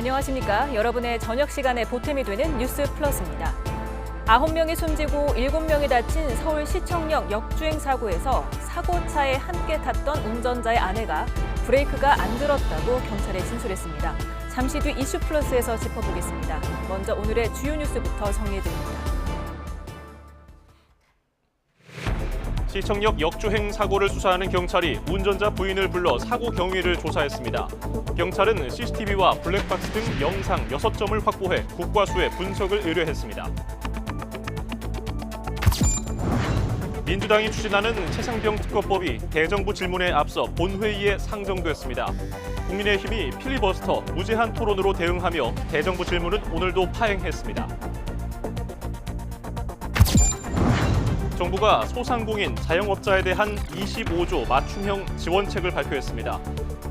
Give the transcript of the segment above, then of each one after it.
안녕하십니까. 여러분의 저녁 시간에 보탬이 되는 뉴스 플러스입니다. 9명이 숨지고 7명이 다친 서울시청역 역주행 사고에서 사고차에 함께 탔던 운전자의 아내가 브레이크가 안 들었다고 경찰에 진술했습니다. 잠시 뒤 이슈 플러스에서 짚어보겠습니다. 먼저 오늘의 주요 뉴스부터 정리해드립니다. 시청역 역주행 사고를 수사하는 경찰이 운전자 부인을 불러 사고 경위를 조사했습니다. 경찰은 CCTV와 블랙박스 등 영상 6점을 확보해 국과수에 분석을 의뢰했습니다. 민주당이 추진하는 최상병 특검법이 대정부 질문에 앞서 본회의에 상정됐습니다. 국민의힘이 필리버스터 무제한 토론으로 대응하며 대정부 질문은 오늘도 파행했습니다. 정부가 소상공인, 자영업자에 대한 25조 맞춤형 지원책을 발표했습니다.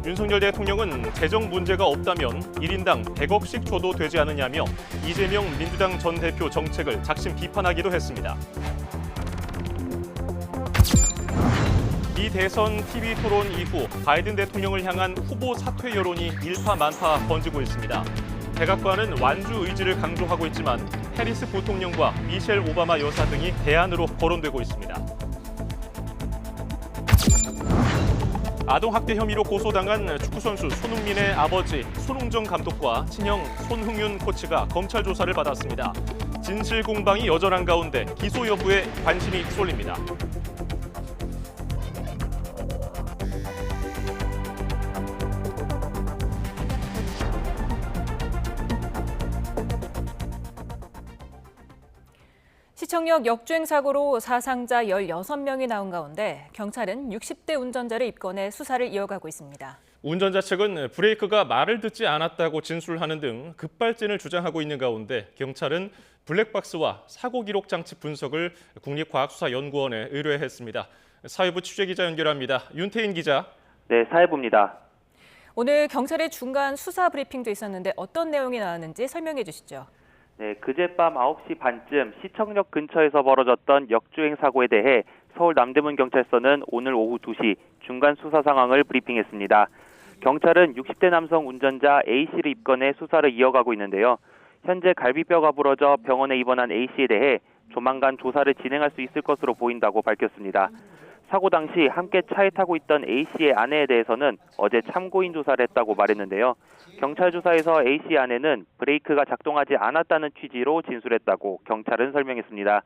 윤석열 대통령은 재정 문제가 없다면 1인당 100억씩 줘도 되지 않느냐며 이재명 민주당 전 대표 정책을 작심 비판하기도 했습니다. 미 대선 TV 토론 이후 바이든 대통령을 향한 후보 사퇴 여론이 일파만파 번지고 있습니다. 백악관은 완주 의지를 강조하고 있지만 해리스 부통령과 미셸 오바마 여사 등이 대안으로 거론되고 있습니다. 아동학대 혐의로 고소당한 축구선수 손흥민의 아버지 손흥정 감독과 친형 손흥윤 코치가 검찰 조사를 받았습니다. 진실 공방이 여전한 가운데 기소 여부에 관심이 쏠립니다. 시청역 역주행 사고로 사상자 16명이 나온 가운데 경찰은 60대 운전자를 입건해 수사를 이어가고 있습니다. 운전자 측은 브레이크가 말을 듣지 않았다고 진술하는 등 급발진을 주장하고 있는 가운데 경찰은 블랙박스와 사고 기록 장치 분석을 국립과학수사연구원에 의뢰했습니다. 사회부 취재기자 연결합니다. 윤태인 기자. 네, 사회부입니다. 오늘 경찰의 중간 수사 브리핑도 있었는데 어떤 내용이 나왔는지 설명해 주시죠. 네, 그젯밤 9시 반쯤 시청역 근처에서 벌어졌던 역주행 사고에 대해 서울 남대문 경찰서는 오늘 오후 2시 중간 수사 상황을 브리핑했습니다. 경찰은 60대 남성 운전자 A씨를 입건해 수사를 이어가고 있는데요. 현재 갈비뼈가 부러져 병원에 입원한 A씨에 대해 조만간 조사를 진행할 수 있을 것으로 보인다고 밝혔습니다. 사고 당시 함께 차에 타고 있던 A씨의 아내에 대해서는 어제 참고인 조사를 했다고 말했는데요. 경찰 조사에서 A씨 아내는 브레이크가 작동하지 않았다는 취지로 진술했다고 경찰은 설명했습니다.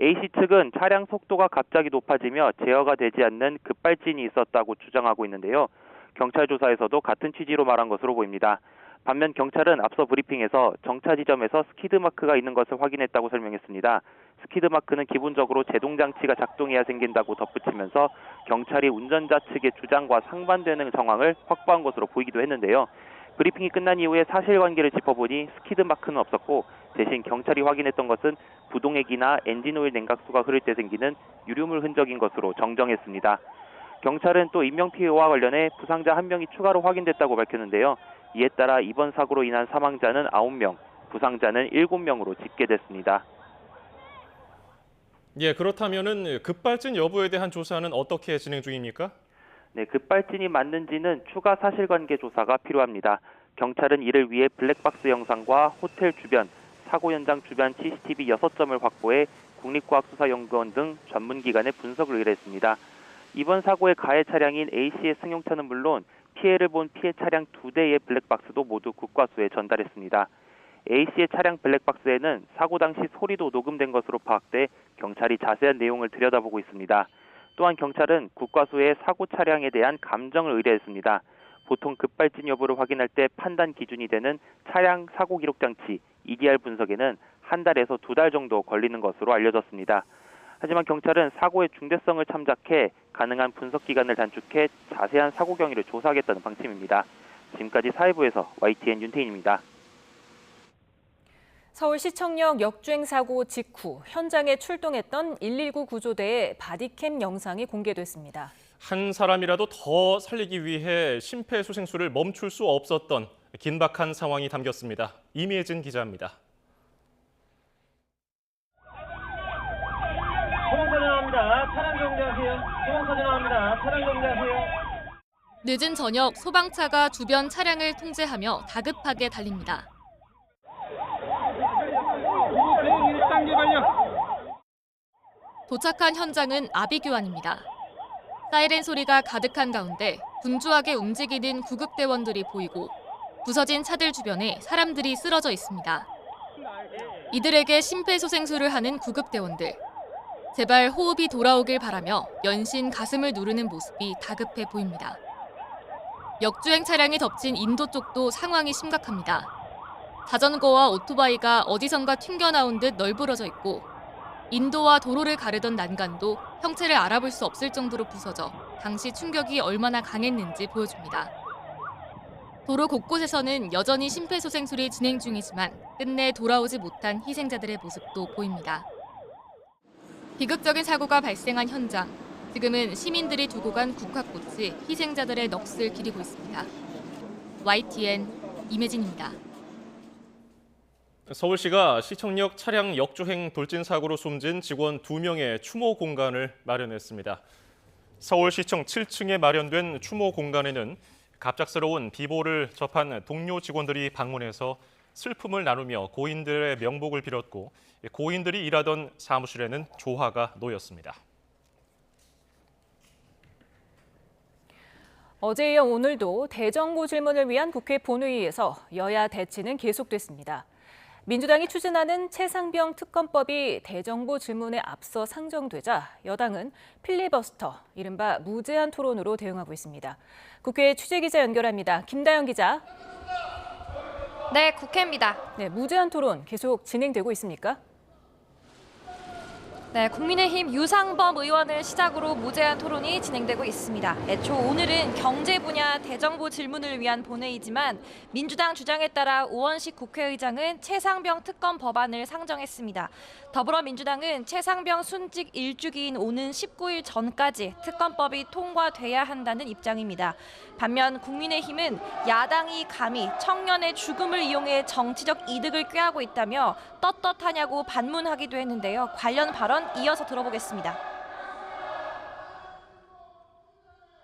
A씨 측은 차량 속도가 갑자기 높아지며 제어가 되지 않는 급발진이 있었다고 주장하고 있는데요. 경찰 조사에서도 같은 취지로 말한 것으로 보입니다. 반면 경찰은 앞서 브리핑에서 정차 지점에서 스키드 마크가 있는 것을 확인했다고 설명했습니다. 스키드 마크는 기본적으로 제동 장치가 작동해야 생긴다고 덧붙이면서 경찰이 운전자 측의 주장과 상반되는 정황을 확보한 것으로 보이기도 했는데요. 브리핑이 끝난 이후에 사실관계를 짚어보니 스키드 마크는 없었고 대신 경찰이 확인했던 것은 부동액이나 엔진오일 냉각수가 흐를 때 생기는 유류물 흔적인 것으로 정정했습니다. 경찰은 또 인명피해와 관련해 부상자 1명이 추가로 확인됐다고 밝혔는데요. 이에 따라 이번 사고로 인한 사망자는 9명, 부상자는 7명으로 집계됐습니다. 예, 그렇다면은 급발진 여부에 대한 조사는 어떻게 진행 중입니까? 네, 급발진이 맞는지는 추가 사실관계 조사가 필요합니다. 경찰은 이를 위해 블랙박스 영상과 호텔 주변, 사고 현장 주변 CCTV 6점을 확보해 국립과학수사연구원 등 전문기관에 분석을 의뢰했습니다. 이번 사고의 가해 차량인 A씨의 승용차는 물론 피해를 본 피해 차량 2대의 블랙박스도 모두 국과수에 전달했습니다. A씨의 차량 블랙박스에는 사고 당시 소리도 녹음된 것으로 파악돼 경찰이 자세한 내용을 들여다보고 있습니다. 또한 경찰은 국과수에 사고 차량에 대한 감정을 의뢰했습니다. 보통 급발진 여부를 확인할 때 판단 기준이 되는 차량 사고 기록 장치 EDR 분석에는 1달에서 2달 정도 걸리는 것으로 알려졌습니다. 하지만 경찰은 사고의 중대성을 참작해 가능한 분석 기간을 단축해 자세한 사고 경위를 조사하겠다는 방침입니다. 지금까지 사회부에서 YTN 윤태인입니다. 서울시청역 역주행 사고 직후 현장에 출동했던 119 구조대의 바디캠 영상이 공개됐습니다. 한 사람이라도 더 살리기 위해 심폐소생술을 멈출 수 없었던 긴박한 상황이 담겼습니다. 이미혜진 기자입니다. 소방서 전화합니다. 차량 정지하세요. 소방서 전화합니다. 차량 정지하세요. 늦은 저녁 소방차가 주변 차량을 통제하며 다급하게 달립니다. 도착한 현장은 아비규환입니다. 사이렌 소리가 가득한 가운데 분주하게 움직이는 구급대원들이 보이고 부서진 차들 주변에 사람들이 쓰러져 있습니다. 이들에게 심폐소생술을 하는 구급대원들. 제발 호흡이 돌아오길 바라며 연신 가슴을 누르는 모습이 다급해 보입니다. 역주행 차량이 덮친 인도 쪽도 상황이 심각합니다. 자전거와 오토바이가 어디선가 튕겨나온 듯 널브러져 있고 인도와 도로를 가르던 난간도 형체를 알아볼 수 없을 정도로 부서져 당시 충격이 얼마나 강했는지 보여줍니다. 도로 곳곳에서는 여전히 심폐소생술이 진행 중이지만 끝내 돌아오지 못한 희생자들의 모습도 보입니다. 비극적인 사고가 발생한 현장. 지금은 시민들이 두고 간 국화꽃이 희생자들의 넋을 기리고 있습니다. YTN 임혜진입니다. 서울시가 시청역 차량 역주행 돌진 사고로 숨진 직원 2명의 추모 공간을 마련했습니다. 서울시청 7층에 마련된 추모 공간에는 갑작스러운 비보를 접한 동료 직원들이 방문해서 슬픔을 나누며 고인들의 명복을 빌었고 고인들이 일하던 사무실에는 조화가 놓였습니다. 어제에 이어 오늘도 대정부 질문을 위한 국회 본회의에서 여야 대치는 계속됐습니다. 민주당이 추진하는 최상병 특검법이 대정부 질문에 앞서 상정되자 여당은 필리버스터, 이른바 무제한 토론으로 대응하고 있습니다. 국회 취재기자 연결합니다. 김다영 기자. 네, 국회입니다. 네, 무제한 토론 계속 진행되고 있습니까? 네, 국민의힘 유상범 의원을 시작으로 무제한 토론이 진행되고 있습니다. 애초 오늘은 경제 분야 대정부 질문을 위한 본회의지만 민주당 주장에 따라 우원식 국회의장은 최상병 특검 법안을 상정했습니다. 더불어민주당은 최상병 순직 일주기인 오는 19일 전까지 특검법이 통과돼야 한다는 입장입니다. 반면 국민의힘은 야당이 감히 청년의 죽음을 이용해 정치적 이득을 꾀하고 있다며 떳떳하냐고 반문하기도 했는데요. 관련 발언 이어서 들어보겠습니다.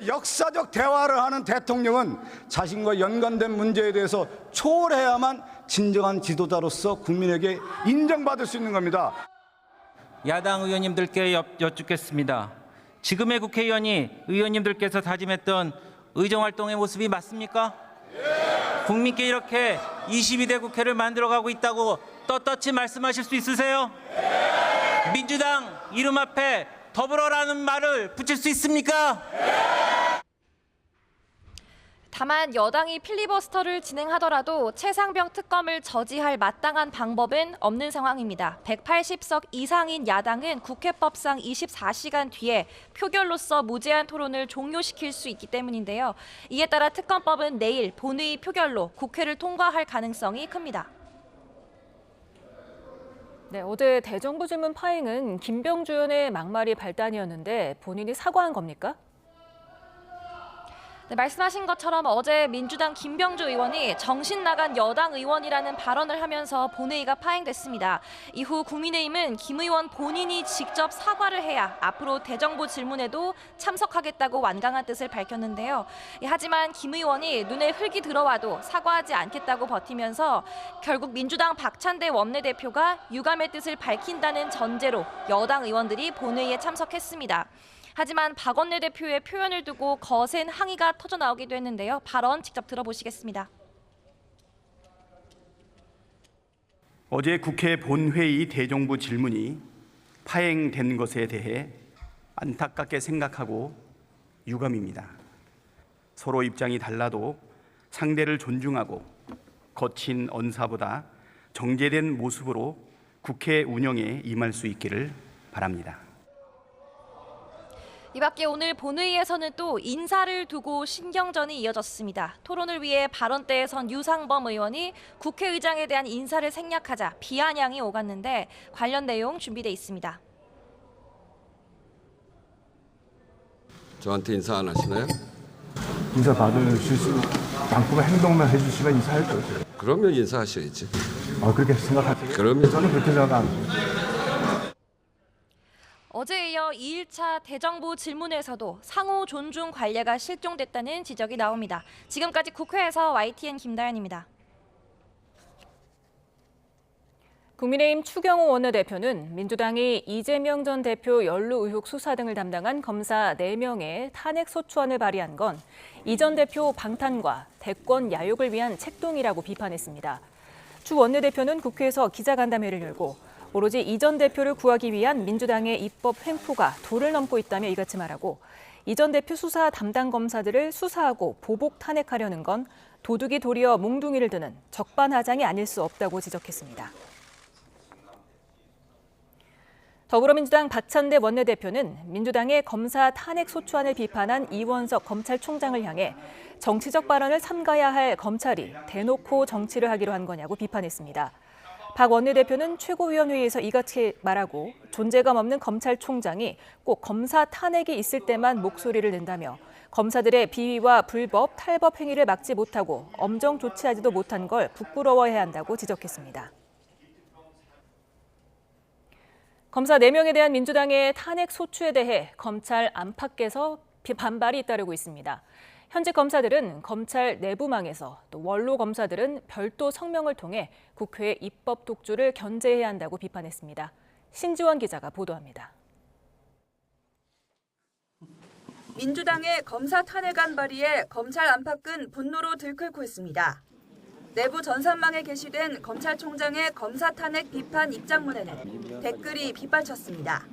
역사적 대화를 하는 대통령은 자신과 연관된 문제에 대해서 초월해야만 진정한 지도자로서 국민에게 인정받을 수 있는 겁니다. 야당 의원님들께 여쭙겠습니다. 지금의 국회의원이 의원님들께서 다짐했던 의정활동의 모습이 맞습니까? 국민께 이렇게 22대 국회를 만들어가고 있다고 떳떳이 말씀하실 수 있으세요? 민주당 이름 앞에 더불어라는 말을 붙일 수 있습니까? 다만 여당이 필리버스터를 진행하더라도 최상병 특검을 저지할 마땅한 방법은 없는 상황입니다. 180석 이상인 야당은 국회법상 24시간 뒤에 표결로서 무제한 토론을 종료시킬 수 있기 때문인데요. 이에 따라 특검법은 내일 본회의 표결로 국회를 통과할 가능성이 큽니다. 네, 어제 대정부 질문 파행은 김병주 의원의 막말이 발단이었는데 본인이 사과한 겁니까? 네, 말씀하신 것처럼 어제 민주당 김병주 의원이 정신 나간 여당 의원이라는 발언을 하면서 본회의가 파행됐습니다. 이후 국민의힘은 김 의원 본인이 직접 사과를 해야 앞으로 대정부 질문에도 참석하겠다고 완강한 뜻을 밝혔는데요. 하지만 김 의원이 눈에 흙이 들어와도 사과하지 않겠다고 버티면서 결국 민주당 박찬대 원내대표가 유감의 뜻을 밝힌다는 전제로 여당 의원들이 본회의에 참석했습니다. 하지만 박 원내대표의 표현을 두고 거센 항의가 터져나오기도 했는데요. 발언 직접 들어보시겠습니다. 어제 국회 본회의 대정부 질문이 파행된 것에 대해 안타깝게 생각하고 유감입니다. 서로 입장이 달라도 상대를 존중하고 거친 언사보다 정제된 모습으로 국회 운영에 임할 수 있기를 바랍니다. 이 밖에 오늘 본회의에서는 또 인사를 두고 신경전이 이어졌습니다. 토론을 위해 발언대에 선 유상범 의원이 국회의장에 대한 인사를 생략하자 비아냥이 오갔는데 관련 내용 준비돼 있습니다. 저한테 인사 안 하시나요? 인사 받으실 수, 양품의 행동만 해주시면 인사할 거죠. 그러면 인사하셔야지. 그렇게 생각하세요? 그러면 저는 그렇게 생각 안 해요. 어제에 이어 2일차 대정부 질문에서도 상호 존중 관례가 실종됐다는 지적이 나옵니다. 지금까지 국회에서 YTN 김다연입니다. 국민의힘 추경호 원내대표는 민주당이 이재명 전 대표 연루 의혹 수사 등을 담당한 검사 4명의 탄핵 소추안을 발의한 건 이 전 대표 방탄과 대권 야욕을 위한 책동이라고 비판했습니다. 추 원내대표는 국회에서 기자간담회를 열고 오로지 이 전 대표를 구하기 위한 민주당의 입법 횡포가 도를 넘고 있다며 이같이 말하고 이 전 대표 수사 담당 검사들을 수사하고 보복 탄핵하려는 건 도둑이 도리어 몽둥이를 드는 적반하장이 아닐 수 없다고 지적했습니다. 더불어민주당 박찬대 원내대표는 민주당의 검사 탄핵 소추안을 비판한 이원석 검찰총장을 향해 정치적 발언을 삼가야 할 검찰이 대놓고 정치를 하기로 한 거냐고 비판했습니다. 박 원내대표는 최고위원회에서 이같이 말하고 존재감 없는 검찰총장이 꼭 검사 탄핵이 있을 때만 목소리를 낸다며 검사들의 비위와 불법, 탈법 행위를 막지 못하고 엄정 조치하지도 못한 걸 부끄러워해야 한다고 지적했습니다. 검사 4명에 대한 민주당의 탄핵 소추에 대해 검찰 안팎에서 반발이 잇따르고 있습니다. 현직 검사들은 검찰 내부망에서 또 원로 검사들은 별도 성명을 통해 국회의 입법 독주를 견제해야 한다고 비판했습니다. 신지원 기자가 보도합니다. 민주당의 검사 탄핵안 발의에 검찰 안팎은 분노로 들끓고 있습니다. 내부 전산망에 게시된 검찰총장의 검사 탄핵 비판 입장문에는 댓글이 빗발쳤습니다.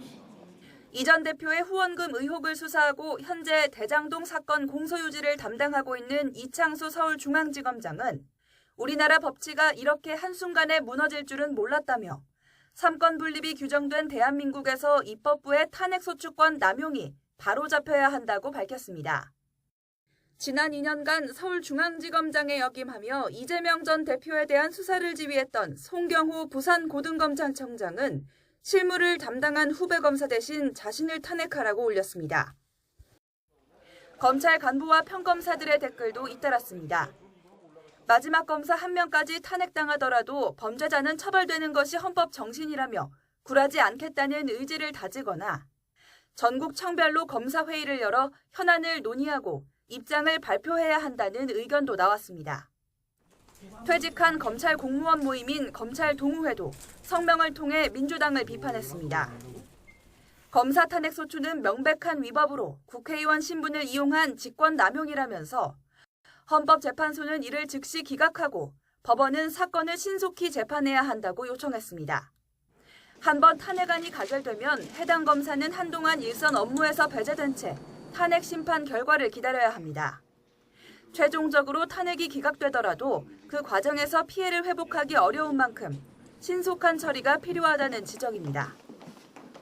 이 전 대표의 후원금 의혹을 수사하고 현재 대장동 사건 공소유지를 담당하고 있는 이창수 서울중앙지검장은 우리나라 법치가 이렇게 한순간에 무너질 줄은 몰랐다며 삼권 분립이 규정된 대한민국에서 입법부의 탄핵소추권 남용이 바로잡혀야 한다고 밝혔습니다. 지난 2년간 서울중앙지검장에 역임하며 이재명 전 대표에 대한 수사를 지휘했던 송경호 부산고등검찰청장은 실무를 담당한 후배 검사 대신 자신을 탄핵하라고 올렸습니다. 검찰 간부와 평검사들의 댓글도 잇따랐습니다. 마지막 검사 1명까지 탄핵당하더라도 범죄자는 처벌되는 것이 헌법 정신이라며 굴하지 않겠다는 의지를 다지거나 전국 청별로 검사회의를 열어 현안을 논의하고 입장을 발표해야 한다는 의견도 나왔습니다. 퇴직한 검찰 공무원 모임인 검찰 동우회도 성명을 통해 민주당을 비판했습니다. 검사 탄핵 소추는 명백한 위법으로 국회의원 신분을 이용한 직권 남용이라면서 헌법재판소는 이를 즉시 기각하고 법원은 사건을 신속히 재판해야 한다고 요청했습니다. 한번 탄핵안이 가결되면 해당 검사는 한동안 일선 업무에서 배제된 채 탄핵 심판 결과를 기다려야 합니다. 최종적으로 탄핵이 기각되더라도 그 과정에서 피해를 회복하기 어려운 만큼 신속한 처리가 필요하다는 지적입니다.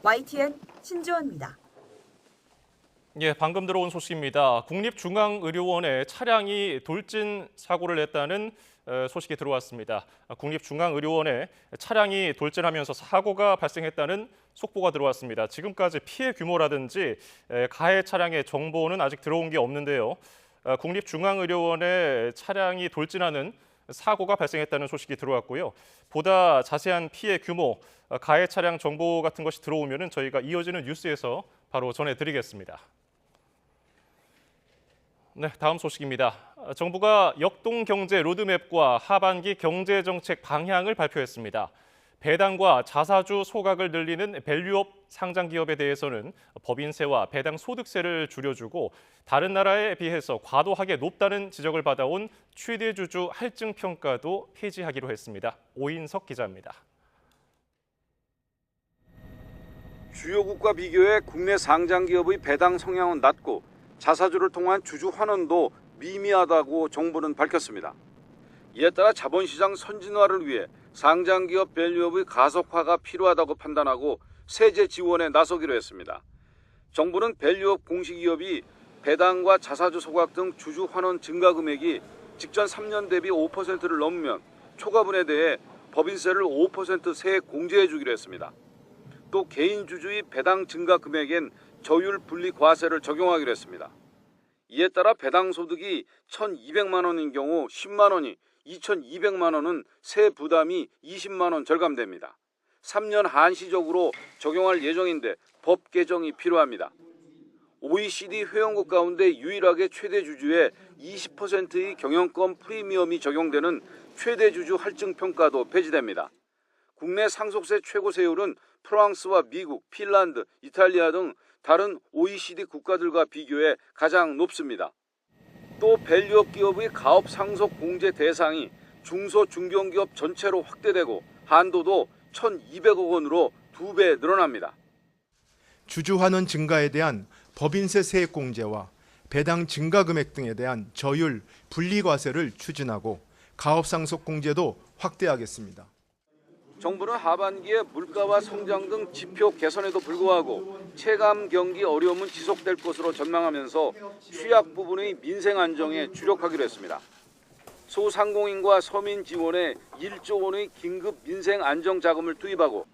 YTN 신지원입니다. 예, 방금 들어온 소식입니다. 국립중앙의료원에 차량이 돌진 사고를 냈다는 소식이 들어왔습니다. 국립중앙의료원에 차량이 돌진하면서 사고가 발생했다는 속보가 들어왔습니다. 지금까지 피해 규모라든지 가해 차량의 정보는 아직 들어온 게 없는데요. 국립중앙의료원에 차량이 돌진하는 사고가 발생했다는 소식이 들어왔고요. 보다 자세한 피해 규모, 가해 차량 정보 같은 것이 들어오면 저희가 이어지는 뉴스에서 바로 전해드리겠습니다. 네, 다음 소식입니다. 정부가 역동경제 로드맵과 하반기 경제정책 방향을 발표했습니다. 배당과 자사주 소각을 늘리는 밸류업 상장기업에 대해서는 법인세와 배당 소득세를 줄여주고 다른 나라에 비해서 과도하게 높다는 지적을 받아온 최대주주 할증 평가도 폐지하기로 했습니다. 오인석 기자입니다. 주요국과 비교해 국내 상장기업의 배당 성향은 낮고 자사주를 통한 주주 환원도 미미하다고 정부는 밝혔습니다. 이에 따라 자본시장 선진화를 위해 상장기업 밸류업의 가속화가 필요하다고 판단하고 세제 지원에 나서기로 했습니다. 정부는 밸류업 공시기업이 배당과 자사주 소각 등 주주 환원 증가 금액이 직전 3년 대비 5%를 넘으면 초과분에 대해 법인세를 5% 세액 공제해 주기로 했습니다. 또 개인 주주의 배당 증가 금액엔 저율 분리 과세를 적용하기로 했습니다. 이에 따라 배당 소득이 1,200만 원인 경우 10만 원이 2,200만 원은 세 부담이 20만 원 절감됩니다. 3년 한시적으로 적용할 예정인데 법 개정이 필요합니다. OECD 회원국 가운데 유일하게 최대 주주의 20%의 경영권 프리미엄이 적용되는 최대 주주 할증 평가도 폐지됩니다. 국내 상속세 최고 세율은 프랑스와 미국, 핀란드, 이탈리아 등 다른 OECD 국가들과 비교해 가장 높습니다. 또 밸류업 기업의 가업 상속 공제 대상이 중소 중견기업 전체로 확대되고 한도도 1,200억 원으로 2배 늘어납니다. 주주 환원 증가에 대한 법인세 세액 공제와 배당 증가 금액 등에 대한 저율 분리과세를 추진하고 가업 상속 공제도 확대하겠습니다. 정부는 하반기에 물가와 성장 등 지표 개선에도 불구하고 체감 경기 어려움은 지속될 것으로 전망하면서 취약 부분의 민생 안정에 주력하기로 했습니다. 소상공인과 서민 지원에 1조 원의 긴급 민생 안정 자금을 투입하고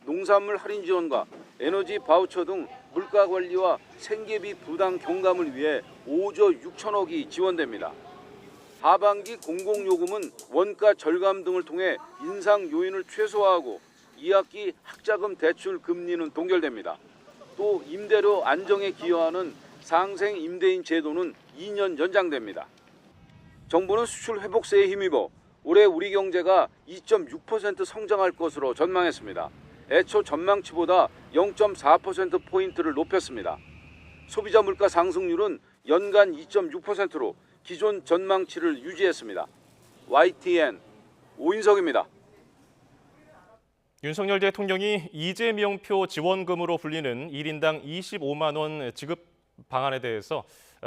농산물 할인 지원과 에너지 바우처 등 물가 관리와 생계비 부담 경감을 위해 5조 6천억이 지원됩니다. 하반기 공공요금은 원가 절감 등을 통해 인상 요인을 최소화하고 2학기 학자금 대출 금리는 동결됩니다. 또 임대료 안정에 기여하는 상생 임대인 제도는 2년 연장됩니다. 정부는 수출 회복세에 힘입어 올해 우리 경제가 2.6% 성장할 것으로 전망했습니다. 애초 전망치보다 0.4%포인트를 높였습니다. 소비자 물가 상승률은 연간 2.6%로 기존 전망치를 유지했습니다. YTN 오인석입니다. 윤석열 대통령이 이재명표 지원금으로 불리는 1인당 25만 원 지급 방안에 대해서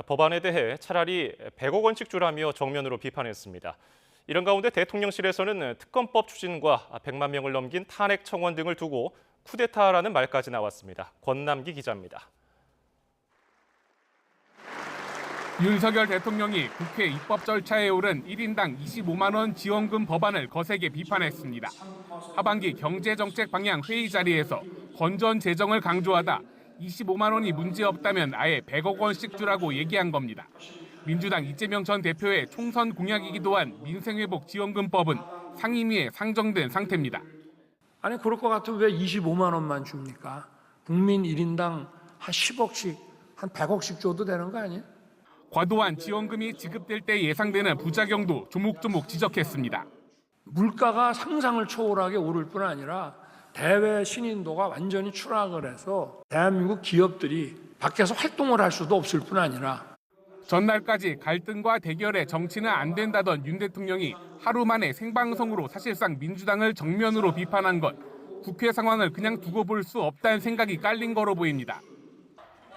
법안에 대해 차라리 100억 원씩 주라며 정면으로 비판했습니다. 이런 가운데 대통령실에서는 특검법 추진과 100만 명을 넘긴 탄핵 청원 등을 두고 쿠데타라는 말까지 나왔습니다. 권남기 기자입니다. 윤석열 대통령이 국회 입법 절차에 오른 1인당 25만 원 지원금 법안을 거세게 비판했습니다. 하반기 경제정책 방향 회의 자리에서 건전 재정을 강조하다 25만 원이 문제없다면 아예 100억 원씩 주라고 얘기한 겁니다. 민주당 이재명 전 대표의 총선 공약이기도 한 민생회복 지원금법은 상임위에 상정된 상태입니다. 아니 그럴 것 같으면 왜 25만 원만 줍니까? 국민 1인당 한 10억씩, 한 100억씩 줘도 되는 거 아니에요? 과도한 지원금이 지급될 때 예상되는 부작용도 조목조목 지적했습니다. 물가가 상상을 초월하게 오를 뿐 아니라 대외 신인도가 완전히 추락을 해서 대한민국 기업들이 밖에서 활동을 할 수도 없을 뿐 아니라 전날까지 갈등과 대결에 정치는 안 된다던 윤 대통령이 하루 만에 생방송으로 사실상 민주당을 정면으로 비판한 것, 국회 상황을 그냥 두고 볼 수 없다는 생각이 깔린 거로 보입니다.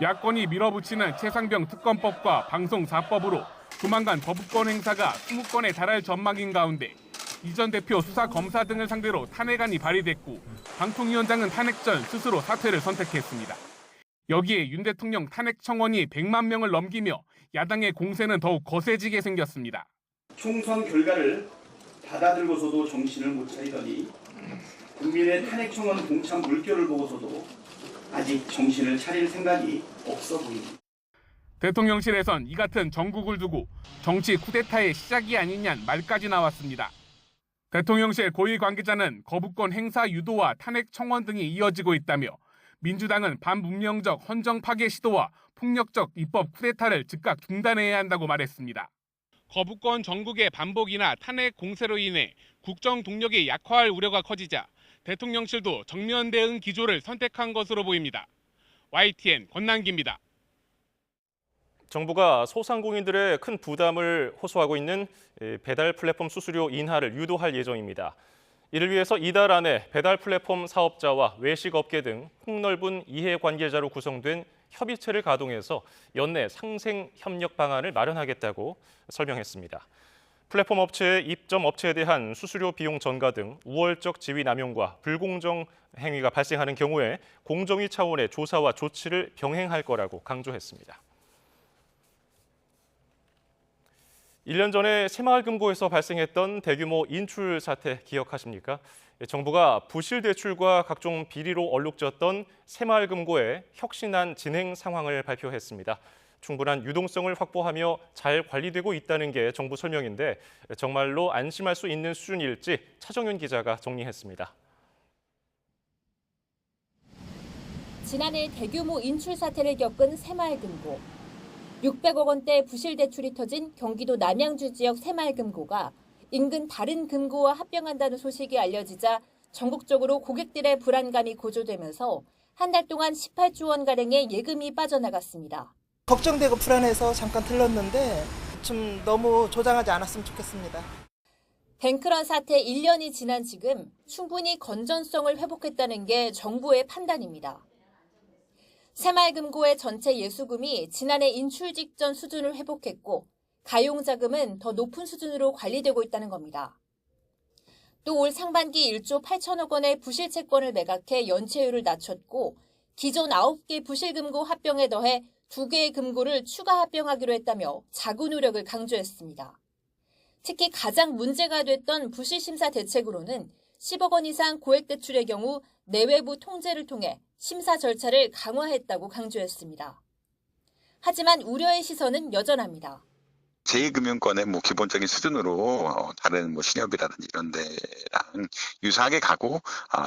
야권이 밀어붙이는 최상병 특검법과 방송 4법으로 조만간 거부권 행사가 20건에 달할 전망인 가운데 이 전 대표 수사 검사 등을 상대로 탄핵안이 발의됐고 방통위원장은 탄핵 전 스스로 사퇴를 선택했습니다. 여기에 윤 대통령 탄핵 청원이 100만 명을 넘기며 야당의 공세는 더욱 거세지게 생겼습니다. 총선 결과를 받아들고서도 정신을 못 차리더니 국민의 탄핵 청원 동참 물결을 보고서도 아직 정신을 차릴 생각이 없어 보입니다. 대통령실에선 이 같은 정국을 두고 정치 쿠데타의 시작이 아니냐는 말까지 나왔습니다. 대통령실 고위 관계자는 거부권 행사 유도와 탄핵 청원 등이 이어지고 있다며 민주당은 반문명적 헌정 파괴 시도와 폭력적 입법 쿠데타를 즉각 중단해야 한다고 말했습니다. 거부권 정국의 반복이나 탄핵 공세로 인해 국정 동력이 약화할 우려가 커지자 대통령실도 정면 대응 기조를 선택한 것으로 보입니다. YTN 권남기입니다. 정부가 소상공인들의 큰 부담을 호소하고 있는 배달 플랫폼 수수료 인하를 유도할 예정입니다. 이를 위해서 이달 안에 배달 플랫폼 사업자와 외식업계 등 폭넓은 이해관계자로 구성된 협의체를 가동해서 연내 상생 협력 방안을 마련하겠다고 설명했습니다. 플랫폼 업체의 입점 업체에 대한 수수료 비용 전가 등 우월적 지위 남용과 불공정 행위가 발생하는 경우에 공정위 차원의 조사와 조치를 병행할 거라고 강조했습니다. 1년 전에 새마을금고에서 발생했던 대규모 인출 사태 기억하십니까? 정부가 부실 대출과 각종 비리로 얼룩졌던 새마을금고의 혁신안 진행 상황을 발표했습니다. 충분한 유동성을 확보하며 잘 관리되고 있다는 게 정부 설명인데 정말로 안심할 수 있는 수준일지 차정윤 기자가 정리했습니다. 지난해 대규모 인출 사태를 겪은 새마을금고. 600억 원대 부실 대출이 터진 경기도 남양주 지역 새마을금고가 인근 다른 금고와 합병한다는 소식이 알려지자 전국적으로 고객들의 불안감이 고조되면서 한 달 동안 18조 원가량의 예금이 빠져나갔습니다. 걱정되고 불안해서 잠깐 들렀는데 좀 너무 조장하지 않았으면 좋겠습니다. 뱅크런 사태 1년이 지난 지금 충분히 건전성을 회복했다는 게 정부의 판단입니다. 새마을금고의 전체 예수금이 지난해 인출 직전 수준을 회복했고 가용자금은 더 높은 수준으로 관리되고 있다는 겁니다. 또 올 상반기 1조 8천억 원의 부실 채권을 매각해 연체율을 낮췄고 기존 9개 부실금고 합병에 더해 2개의 금고를 추가 합병하기로 했다며 자구 노력을 강조했습니다. 특히 가장 문제가 됐던 부실심사 대책으로는 10억 원 이상 고액 대출의 경우 내외부 통제를 통해 심사 절차를 강화했다고 강조했습니다. 하지만 우려의 시선은 여전합니다. 제2금융권의 기본적인 수준으로 다른 신협이라든지 이런 데랑 유사하게 가고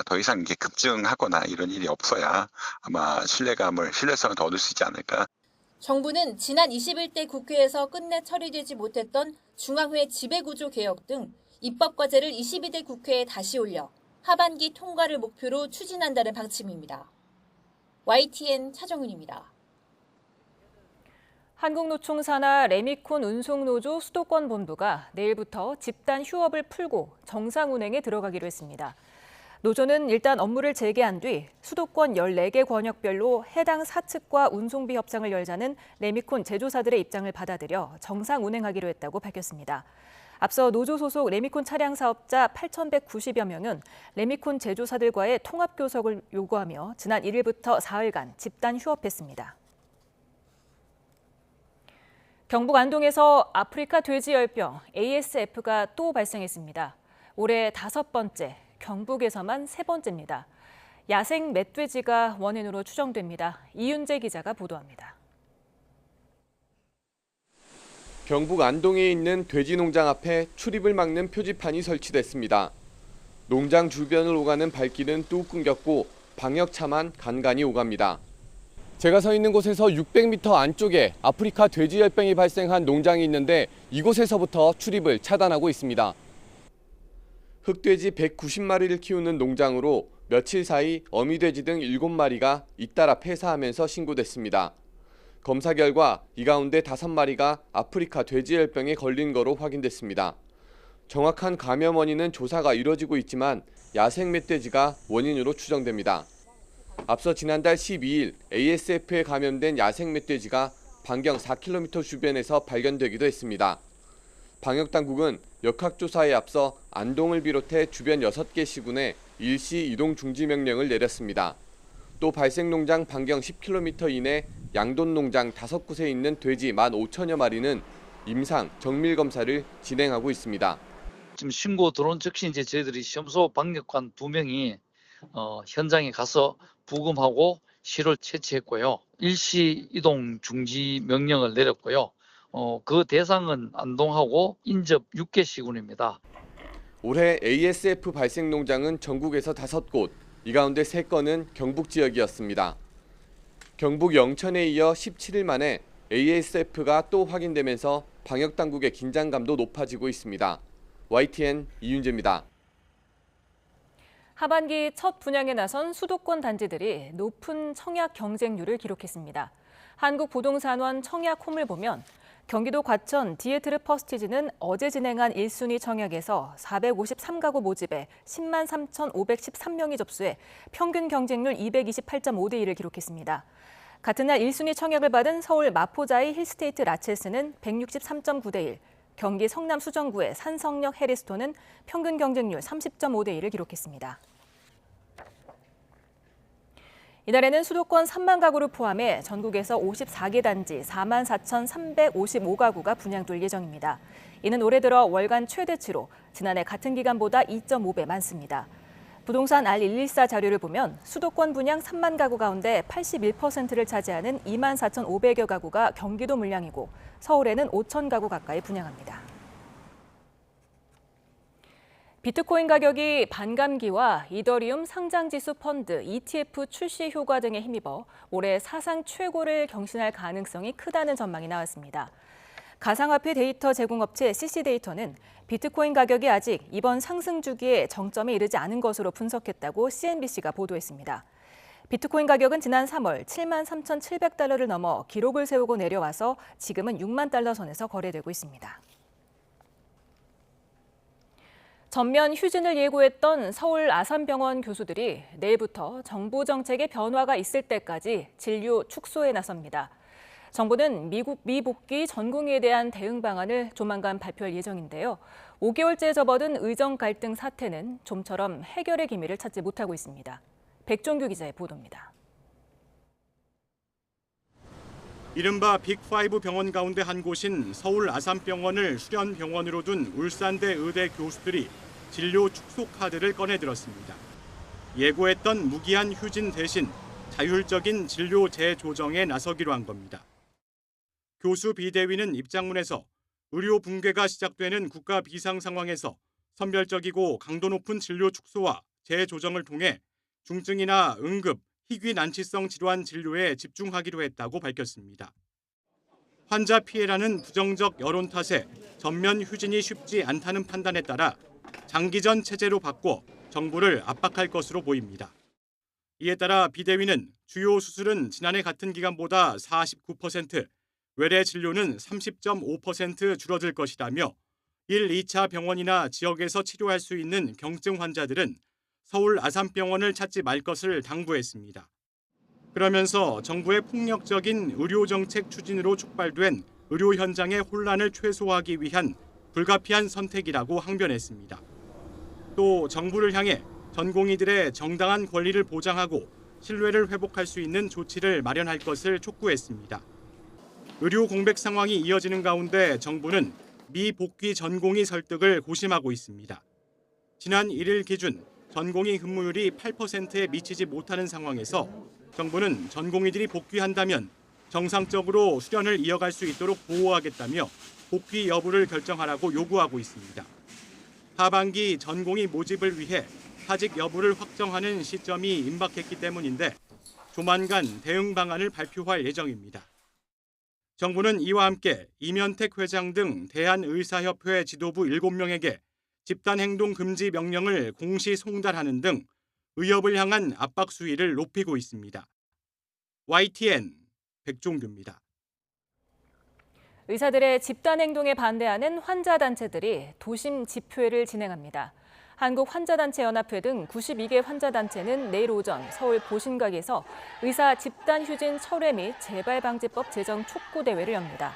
더 이상 이게 급증하거나 이런 일이 없어야 아마 신뢰성을 더 얻을 수 있지 않을까. 정부는 지난 21대 국회에서 끝내 처리되지 못했던 중앙회 지배구조 개혁 등 입법 과제를 22대 국회에 다시 올려 하반기 통과를 목표로 추진한다는 방침입니다. YTN 차정윤입니다. 한국노총 산하 레미콘 운송노조 수도권 본부가 내일부터 집단 휴업을 풀고 정상 운행에 들어가기로 했습니다. 노조는 일단 업무를 재개한 뒤 수도권 14개 권역별로 해당 사측과 운송비 협상을 열자는 레미콘 제조사들의 입장을 받아들여 정상 운행하기로 했다고 밝혔습니다. 앞서 노조 소속 레미콘 차량 사업자 8,190여 명은 레미콘 제조사들과의 통합 교섭을 요구하며 지난 1일부터 사흘간 집단 휴업했습니다. 경북 안동에서 아프리카 돼지열병 ASF가 또 발생했습니다. 올해 5번째, 경북에서만 3번째입니다. 야생 멧돼지가 원인으로 추정됩니다. 이윤재 기자가 보도합니다. 경북 안동에 있는 돼지 농장 앞에 출입을 막는 표지판이 설치됐습니다. 농장 주변을 오가는 발길은 뚝 끊겼고 방역차만 간간히 오갑니다. 제가 서 있는 곳에서 600m 안쪽에 아프리카 돼지열병이 발생한 농장이 있는데 이곳에서부터 출입을 차단하고 있습니다. 흑돼지 190마리를 키우는 농장으로 며칠 사이 어미돼지 등 7마리가 잇따라 폐사하면서 신고됐습니다. 검사 결과 이 가운데 5마리가 아프리카 돼지열병에 걸린 거로 확인됐습니다. 정확한 감염 원인은 조사가 이뤄지고 있지만 야생 멧돼지가 원인으로 추정됩니다. 앞서 지난달 12일 ASF에 감염된 야생 멧돼지가 반경 4km 주변에서 발견되기도 했습니다. 방역당국은 역학조사에 앞서 안동을 비롯해 주변 6개 시군에 일시 이동 중지 명령을 내렸습니다. 또 발생농장 반경 10km 이내 양돈농장 5곳에 있는 돼지 15,000여 마리는 임상, 정밀 검사를 진행하고 있습니다. 지금 신고 들어온 즉시 저희들이 시험소 방역관 2명이 현장에 가서 부검하고 실을 채취했고요. 일시 이동 중지 명령을 내렸고요. 그 대상은 안동하고 인접 6개 시군입니다. 올해 ASF 발생 농장은 전국에서 5곳, 이 가운데 3건은 경북 지역이었습니다. 경북 영천에 이어 17일 만에 ASF가 또 확인되면서 방역당국의 긴장감도 높아지고 있습니다. YTN 이윤재입니다. 하반기 첫 분양에 나선 수도권 단지들이 높은 청약 경쟁률을 기록했습니다. 한국부동산원 청약홈을 보면 경기도 과천 디에트르 퍼스티지는 어제 진행한 1순위 청약에서 453가구 모집에 10만 3,513명이 접수해 평균 경쟁률 228.5대 1을 기록했습니다. 같은 날 1순위 청약을 받은 서울 마포자이 힐스테이트 라첼스는 163.9대 1, 경기 성남 수정구의 산성역 해리스톤은 평균 경쟁률 30.5대 1을 기록했습니다. 이달에는 수도권 3만 가구를 포함해 전국에서 54개 단지 4만 4,355가구가 분양될 예정입니다. 이는 올해 들어 월간 최대치로 지난해 같은 기간보다 2.5배 많습니다. 부동산 R114 자료를 보면 수도권 분양 3만 가구 가운데 81%를 차지하는 2만 4,500여 가구가 경기도 물량이고 서울에는 5천 가구 가까이 분양합니다. 비트코인 가격이 반감기와 이더리움 상장지수 펀드, ETF 출시 효과 등에 힘입어 올해 사상 최고를 경신할 가능성이 크다는 전망이 나왔습니다. 가상화폐 데이터 제공업체 CC데이터는 비트코인 가격이 아직 이번 상승 주기에 정점에 이르지 않은 것으로 분석했다고 CNBC가 보도했습니다. 비트코인 가격은 지난 3월 73,700달러를 넘어 기록을 세우고 내려와서 지금은 6만 달러 선에서 거래되고 있습니다. 전면 휴진을 예고했던 서울 아산병원 교수들이 내일부터 정부 정책의 변화가 있을 때까지 진료 축소에 나섭니다. 정부는 미복귀 전공의에 대한 대응 방안을 조만간 발표할 예정인데요. 5개월째 접어든 의정 갈등 사태는 좀처럼 해결의 기미를 찾지 못하고 있습니다. 백종규 기자의 보도입니다. 이른바 빅5 병원 가운데 한 곳인 서울 아산병원을 수련 병원으로 둔 울산대 의대 교수들이 진료 축소 카드를 꺼내들었습니다. 예고했던 무기한 휴진 대신 자율적인 진료 재조정에 나서기로 한 겁니다. 교수 비대위는 입장문에서 의료 붕괴가 시작되는 국가 비상 상황에서 선별적이고 강도 높은 진료 축소와 재조정을 통해 중증이나 응급, 희귀 난치성 질환 진료에 집중하기로 했다고 밝혔습니다. 환자 피해라는 부정적 여론 탓에 전면 휴진이 쉽지 않다는 판단에 따라 장기전 체제로 바꿔 정부를 압박할 것으로 보입니다. 이에 따라 비대위는 주요 수술은 지난해 같은 기간보다 49%, 외래 진료는 30.5% 줄어들 것이라며 1, 2차 병원이나 지역에서 치료할 수 있는 경증 환자들은 서울 아산병원을 찾지 말 것을 당부했습니다. 그러면서 정부의 폭력적인 의료정책 추진으로 촉발된 의료 현장의 혼란을 최소화하기 위한 불가피한 선택이라고 항변했습니다. 또 정부를 향해 전공의들의 정당한 권리를 보장하고 신뢰를 회복할 수 있는 조치를 마련할 것을 촉구했습니다. 의료 공백 상황이 이어지는 가운데 정부는 미복귀 전공의 설득을 고심하고 있습니다. 지난 1일 기준 전공의 근무율이 8%에 미치지 못하는 상황에서 정부는 전공의들이 복귀한다면 정상적으로 수련을 이어갈 수 있도록 보호하겠다며 복귀 여부를 결정하라고 요구하고 있습니다. 하반기 전공의 모집을 위해 하직 여부를 확정하는 시점이 임박했기 때문인데 조만간 대응 방안을 발표할 예정입니다. 정부는 이와 함께 이면택 회장 등 대한의사협회 지도부 7명에게 집단행동 금지 명령을 공시 송달하는 등 의협을 향한 압박 수위를 높이고 있습니다. YTN 백종규입니다. 의사들의 집단행동에 반대하는 환자단체들이 도심 집회를 진행합니다. 한국환자단체연합회 등 92개 환자단체는 내일 오전 서울 보신각에서 의사 집단휴진 철회 및 재발방지법 제정 촉구대회를 엽니다.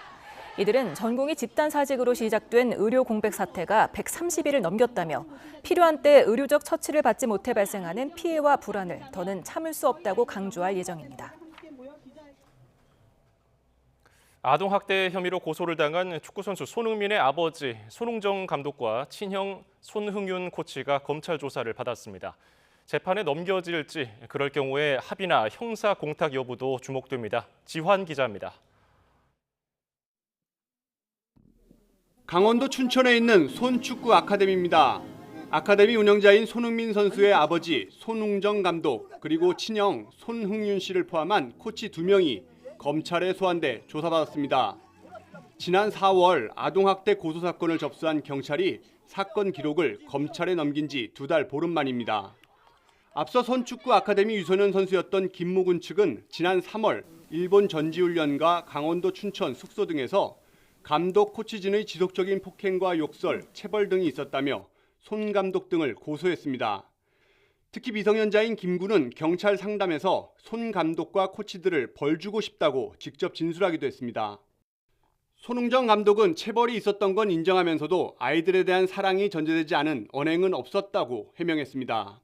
이들은 전공의 집단사직으로 시작된 의료 공백 사태가 130일을 넘겼다며 필요한 때 의료적 처치를 받지 못해 발생하는 피해와 불안을 더는 참을 수 없다고 강조할 예정입니다. 아동학대 혐의로 고소를 당한 축구선수 손흥민의 아버지 손흥정 감독과 친형 손흥윤 코치가 검찰 조사를 받았습니다. 재판에 넘겨질지 그럴 경우에 합의나 형사 공탁 여부도 주목됩니다. 지환 기자입니다. 강원도 춘천에 있는 손축구 아카데미입니다. 아카데미 운영자인 손흥민 선수의 아버지 손흥정 감독 그리고 친형 손흥윤 씨를 포함한 코치 2명이 검찰에 소환돼 조사받았습니다. 지난 4월 아동학대 고소 사건을 접수한 경찰이 사건 기록을 검찰에 넘긴 지 2달 보름 만입니다. 앞서 손축구 아카데미 유소년 선수였던 김모군 측은 지난 3월 일본 전지훈련과 강원도 춘천 숙소 등에서 감독 코치진의 지속적인 폭행과 욕설, 체벌 등이 있었다며 손 감독 등을 고소했습니다. 특히 미성년자인 김군은 경찰 상담에서 손 감독과 코치들을 벌 주고 싶다고 직접 진술하기도 했습니다. 손흥정 감독은 체벌이 있었던 건 인정하면서도 아이들에 대한 사랑이 전제되지 않은 언행은 없었다고 해명했습니다.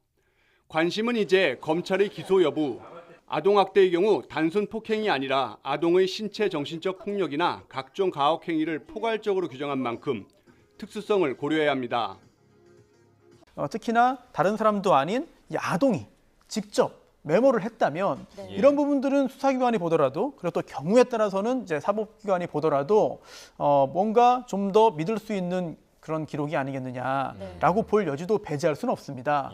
관심은 이제 검찰의 기소 여부, 아동학대의 경우 단순 폭행이 아니라 아동의 신체 정신적 폭력이나 각종 가혹 행위를 포괄적으로 규정한 만큼 특수성을 고려해야 합니다. 특히나 다른 사람도 아닌 이 아동이 직접 메모를 했다면 이런 부분들은 수사기관이 보더라도 그리고 또 경우에 따라서는 이제 사법기관이 보더라도 뭔가 좀 더 믿을 수 있는 그런 기록이 아니겠느냐라고 볼 여지도 배제할 수는 없습니다.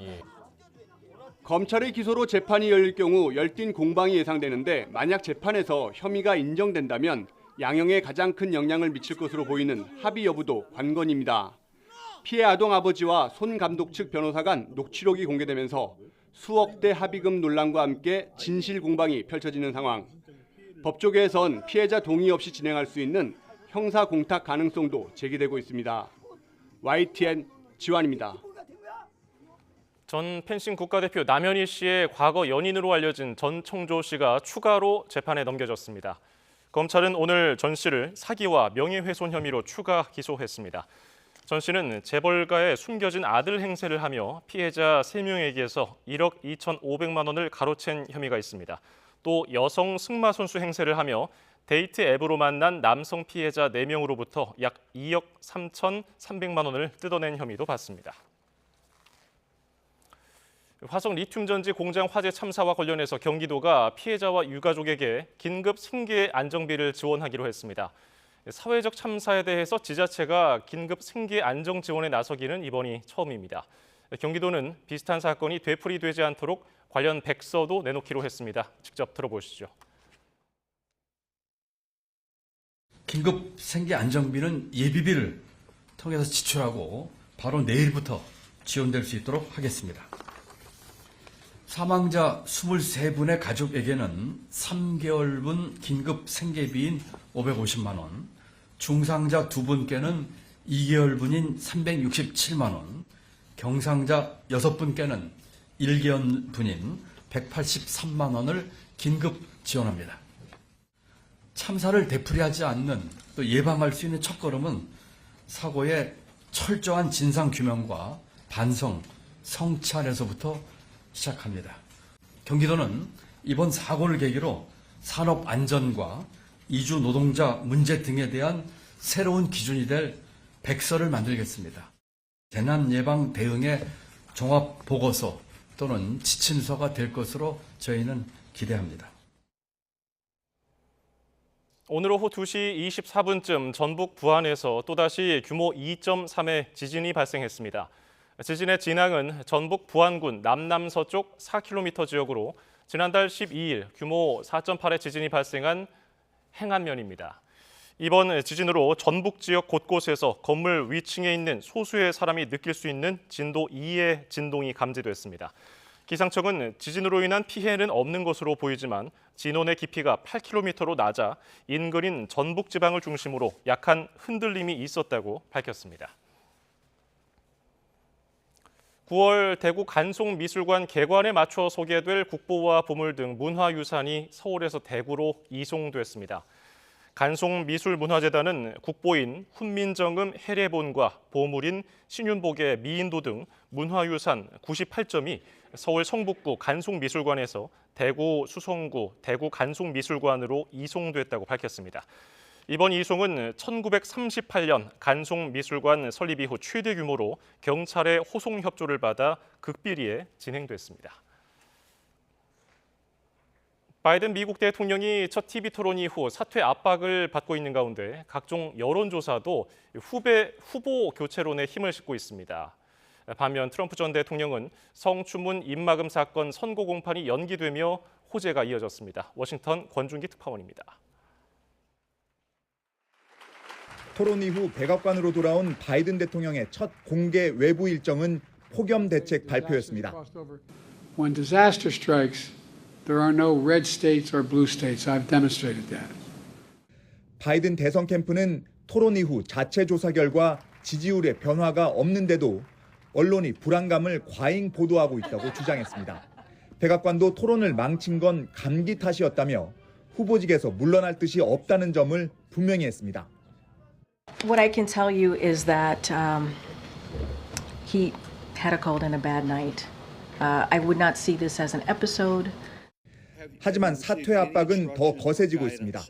검찰의 기소로 재판이 열릴 경우 열띤 공방이 예상되는데 만약 재판에서 혐의가 인정된다면 양형에 가장 큰 영향을 미칠 것으로 보이는 합의 여부도 관건입니다. 피해 아동 아버지와 손 감독 측 변호사 간 녹취록이 공개되면서 수억대 합의금 논란과 함께 진실 공방이 펼쳐지는 상황. 법조계에선 피해자 동의 없이 진행할 수 있는 형사 공탁 가능성도 제기되고 있습니다. YTN 지환입니다. 전 펜싱 국가대표 남현희 씨의 과거 연인으로 알려진 전 총조 씨가 추가로 재판에 넘겨졌습니다. 검찰은 오늘 전 씨를 사기와 명예훼손 혐의로 추가 기소했습니다. 전 씨는 재벌가의 숨겨진 아들 행세를 하며 피해자 3명에게서 1억 2,500만 원을 가로챈 혐의가 있습니다. 또 여성 승마 선수 행세를 하며 데이트 앱으로 만난 남성 피해자 4명으로부터 약 2억 3,300만 원을 뜯어낸 혐의도 받습니다. 화성 리튬 전지 공장 화재 참사와 관련해서 경기도가 피해자와 유가족에게 긴급 생계 안정비를 지원하기로 했습니다. 사회적 참사에 대해서 지자체가 긴급 생계 안정 지원에 나서기는 이번이 처음입니다. 경기도는 비슷한 사건이 되풀이되지 않도록 관련 백서도 내놓기로 했습니다. 직접 들어보시죠. 긴급 생계 안정비는 예비비를 통해서 지출하고 바로 내일부터 지원될 수 있도록 하겠습니다. 사망자 23분의 가족에게는 3개월분 긴급 생계비인 550만 원, 중상자 2분께는 2개월분인 367만 원, 경상자 6분께는 1개월분인 183만 원을 긴급 지원합니다. 참사를 되풀이하지 않는 또 예방할 수 있는 첫걸음은 사고의 철저한 진상규명과 반성, 성찰에서부터 시작합니다. 경기도는 이번 사고를 계기로 산업 안전과 이주 노동자 문제 등에 대한 새로운 기준이 될 백서를 만들겠습니다. 재난 예방 대응의 종합 보고서 또는 지침서가 될 것으로 저희는 기대합니다. 오늘 오후 2시 24분쯤 전북 부안에서 또다시 규모 2.3의 지진이 발생했습니다. 지진의 진앙은 전북 부안군 남남서쪽 4km 지역으로 지난달 12일 규모 4.8의 지진이 발생한 행안면입니다. 이번 지진으로 전북 지역 곳곳에서 건물 위층에 있는 소수의 사람이 느낄 수 있는 진도 2의 진동이 감지됐습니다. 기상청은 지진으로 인한 피해는 없는 것으로 보이지만 진원의 깊이가 8km로 낮아 인근인 전북 지방을 중심으로 약한 흔들림이 있었다고 밝혔습니다. 9월 대구 간송미술관 개관에 맞춰 소개될 국보와 보물 등 문화유산이 서울에서 대구로 이송됐습니다. 간송미술문화재단은 국보인 훈민정음 해례본과 보물인 신윤복의 미인도 등 문화유산 98점이 서울 성북구 간송미술관에서 대구 수성구 대구 간송미술관으로 이송됐다고 밝혔습니다. 이번 이송은 1938년 간송미술관 설립 이후 최대 규모로 경찰의 호송 협조를 받아 극비리에 진행됐습니다. 바이든 미국 대통령이 첫 TV 토론 이후 사퇴 압박을 받고 있는 가운데 각종 여론조사도 후보 교체론에 힘을 싣고 있습니다. 반면 트럼프 전 대통령은 성추문 입막음 사건 선고 공판이 연기되며 호재가 이어졌습니다. 워싱턴 권준기 특파원입니다. 토론 이후 백악관으로 돌아온 바이든 대통령의 첫 공개 외부 일정은 폭염 대책 발표였습니다. When disaster strikes, there are no red states or blue states. I've demonstrated that. 바이든 대선 캠프는 토론 이후 자체 조사 결과 지지율의 변화가 없는데도 언론이 불안감을 과잉 보도하고 있다고 주장했습니다. 백악관도 토론을 망친 건 감기 탓이었다며 후보직에서 물러날 뜻이 없다는 점을 분명히 했습니다. What I can tell you is that he had a cold and a bad night. I would not see this as an episode. 하지만 사퇴 압박은 더 거세지고 있습니다.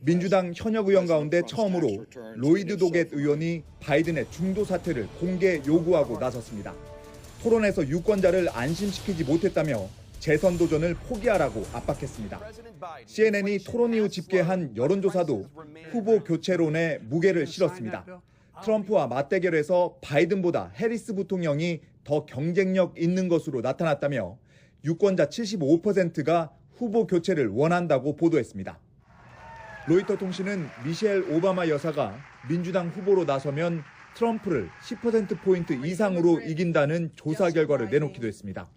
민주당 현역 의원 가운데 처음으로 로이드 도겟 의원이 바이든의 중도 사퇴를 공개 요구하고 나섰습니다. 토론에서 유권자를 안심시키지 못했다며 재선 도전을 포기하라고 압박했습니다. CNN이 토론 이후 집계한 여론조사도 후보 교체론에 무게를 실었습니다. 트럼프와 맞대결에서 바이든보다 해리스 부통령이 더 경쟁력 있는 것으로 나타났다며 유권자 75%가 후보 교체를 원한다고 보도했습니다. 로이터 통신은 미셸 오바마 여사가 민주당 후보로 나서면 트럼프를 10%포인트 이상으로 이긴다는 조사 결과를 내놓기도 했습니다.